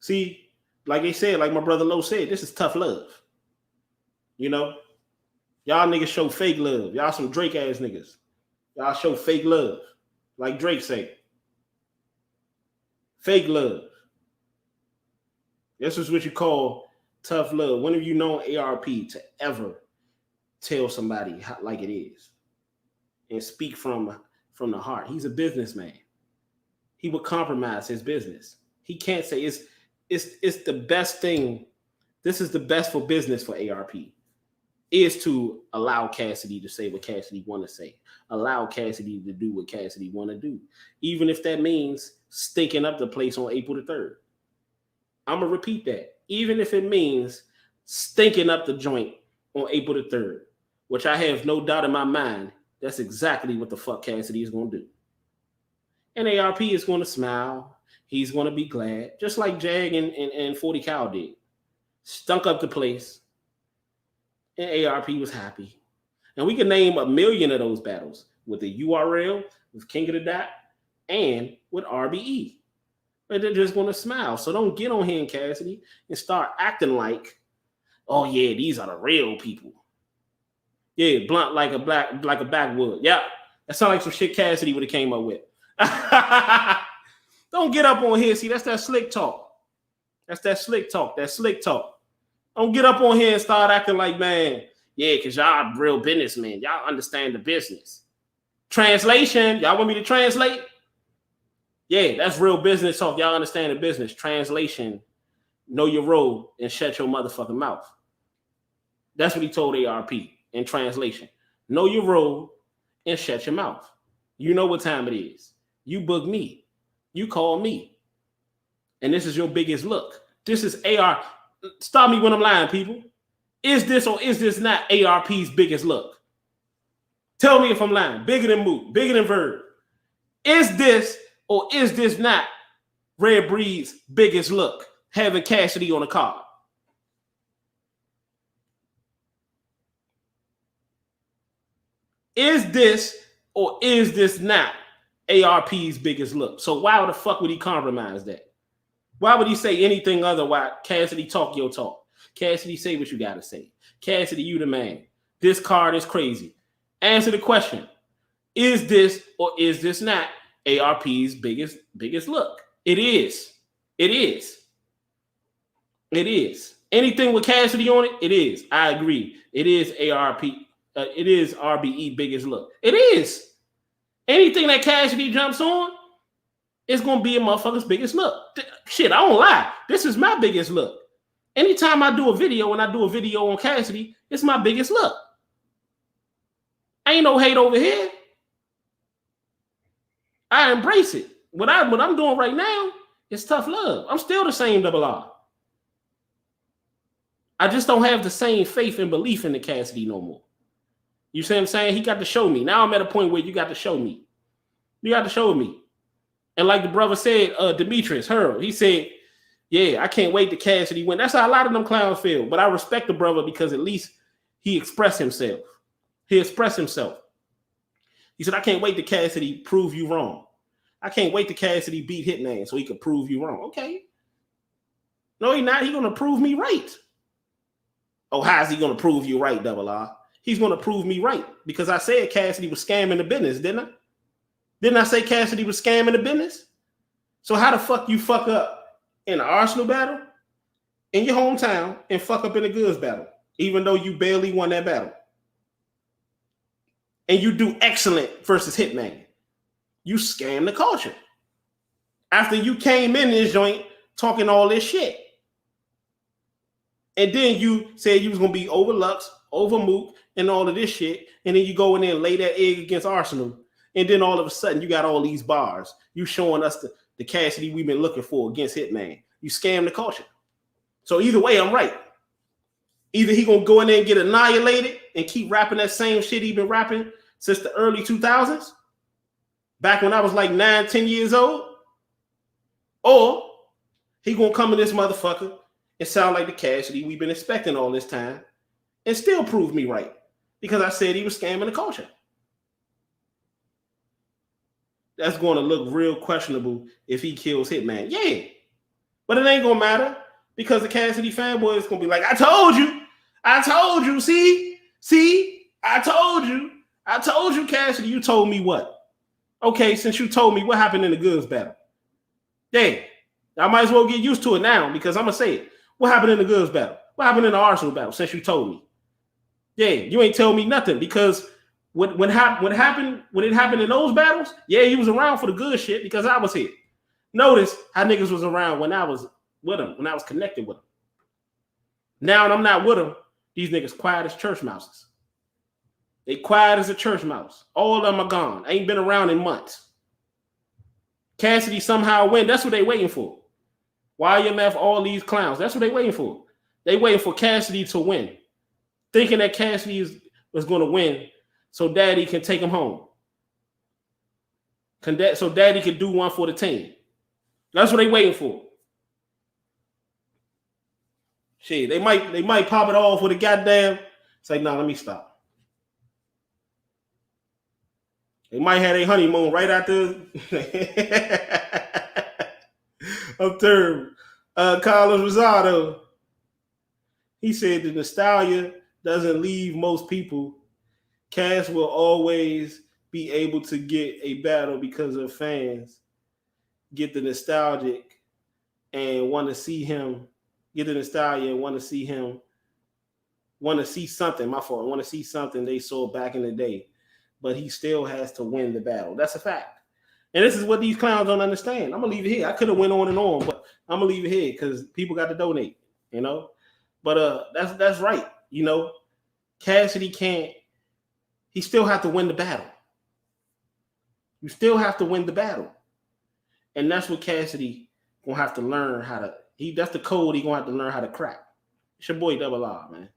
See, like they said, like my brother Lowe said, this is tough love. You know, y'all niggas show fake love. Y'all some Drake ass niggas. Y'all show fake love. Like Drake say. Fake love. This is what you call tough love. When have you known ARP to ever tell somebody like it is and speak from the heart? He's a businessman. He would compromise his business. He can't say it's the best thing. This is the best for business for ARP. Is to allow Cassidy to say what Cassidy want to say. Allow Cassidy to do what Cassidy want to do. Even if that means stinking up the place on April the 3rd. I'm going to repeat that. Even if it means stinking up the joint on April the 3rd, which I have no doubt in my mind, that's exactly what the fuck Cassidy is going to do. And ARP is going to smile. He's going to be glad. Just like Jag and 40 Cal did. Stunk up the place. And ARP was happy. And we can name 1,000,000 of those battles with the URL, with King of the Dot, and with RBE. But they're just going to smile. So don't get on here, Cassidy, and start acting like, oh yeah, these are the real people. Yeah, blunt like a backwood. Yeah, that sounds like some shit Cassidy would have came up with. Don't get up on here. See, that's that slick talk. That's that slick talk. That slick talk. Don't get up on here and start acting like, man, yeah, because y'all real businessmen. Y'all understand the business. Translation, y'all want me to translate? Yeah, that's real business talk. Y'all understand the business. Translation, know your role and shut your motherfucking mouth. That's what he told ARP in translation. Know your role and shut your mouth. You know what time it is. You book me. You call me. And this is your biggest look. This is AR. Stop me when I'm lying, people. Is this or is this not ARP's biggest look? Tell me if I'm lying. Bigger than Moot, bigger than Verb. Is this or is this not Red Breed's biggest look? Having Cassidy on the card. Is this or is this not ARP's biggest look? So why the fuck would he compromise that? Why would he say anything otherwise? Cassidy, talk your talk. Cassidy, say what you got to say. Cassidy, you the man. This card is crazy. Answer the question. Is this or is this not ARP's biggest look? It is. It is. It is. Anything with Cassidy on it, it is. I agree. It is ARP. It is RBE biggest look. It is. Anything that Cassidy jumps on, it's going to be a motherfucker's biggest look. Shit, I don't lie. This is my biggest look. Anytime I do a video and I do a video on Cassidy, it's my biggest look. Ain't no hate over here. I embrace it. What I'm doing right now is tough love. I'm still the same Double R. I just don't have the same faith and belief in the Cassidy no more. You see what I'm saying? He got to show me. Now I'm at a point where you got to show me. You got to show me. And like the brother said, Demetrius Harold, he said, yeah, I can't wait to Cassidy win. That's how a lot of them clowns feel. But I respect the brother because at least he expressed himself. He expressed himself. He said, I can't wait to Cassidy prove you wrong. I can't wait to Cassidy beat Hitman so he could prove you wrong. Okay. No, he's not. He's going to prove me right. Oh, how's he going to prove you right, Double R? He's going to prove me right because I said Cassidy was scamming the business, didn't I? Didn't I say Cassidy was scamming the business? So how the fuck you fuck up in an Arsenal battle in your hometown and fuck up in a goods battle, even though you barely won that battle? And you do excellent versus Hitman. You scam the culture. After you came in this joint talking all this shit. And then you said you was going to be over Lux, over Mook, and all of this shit. And then you go in there and lay that egg against Arsenal. And then all of a sudden you got all these bars. You showing us the Cassidy we've been looking for against Hitman. You scam the culture. So either way, I'm right. Either he going to go in there and get annihilated and keep rapping that same shit he been rapping since the early 2000s. Back when I was like 9, 10 years old. Or he going to come in this motherfucker and sound like the Cassidy we've been expecting all this time and still prove me right because I said he was scamming the culture. That's going to look real questionable if he kills Hitman. Yeah, but it ain't going to matter because the Cassidy fanboy is going to be like, I told you, see, I told you, Cassidy, you told me what? Okay, since you told me, what happened in the goods battle? Yeah, I might as well get used to it now because I'm going to say it. What happened in the goods battle? What happened in the Arsenal battle since you told me? Yeah, you ain't tell me nothing because when it happened in those battles, yeah, he was around for the good shit because I was here. Notice how niggas was around when I was with him, when I was connected with him. Now when I'm not with him, these niggas quiet as church mouses. They quiet as a church mouse. All of them are gone. Ain't been around in months. Cassidy somehow win. That's what they waiting for. YMF, all these clowns. That's what they waiting for. They waiting for Cassidy to win. Thinking that Cassidy was going to win so daddy can take him home. So daddy can do one for the team. That's what they waiting for. Shit, they might pop it off with a goddamn. Say, nah, let me stop. They might have a honeymoon right after. I'm terrible. Carlos Rosado. He said the nostalgia doesn't leave most people. Cass will always be able to get a battle because of fans get the nostalgic and want to see him. Get the nostalgia and want to see him. Want to see something. My fault. Want to see something they saw back in the day. But he still has to win the battle. That's a fact. And this is what these clowns don't understand. I'm going to leave it here. I could have went on and on, but I'm going to leave it here because people got to donate, you know. But that's right. You know, Cassidy can't. He still have to win the battle. You still have to win the battle. And that's what Cassidy going to have to learn how to. That's the code he going to have to learn how to crack. It's your boy Double R, man.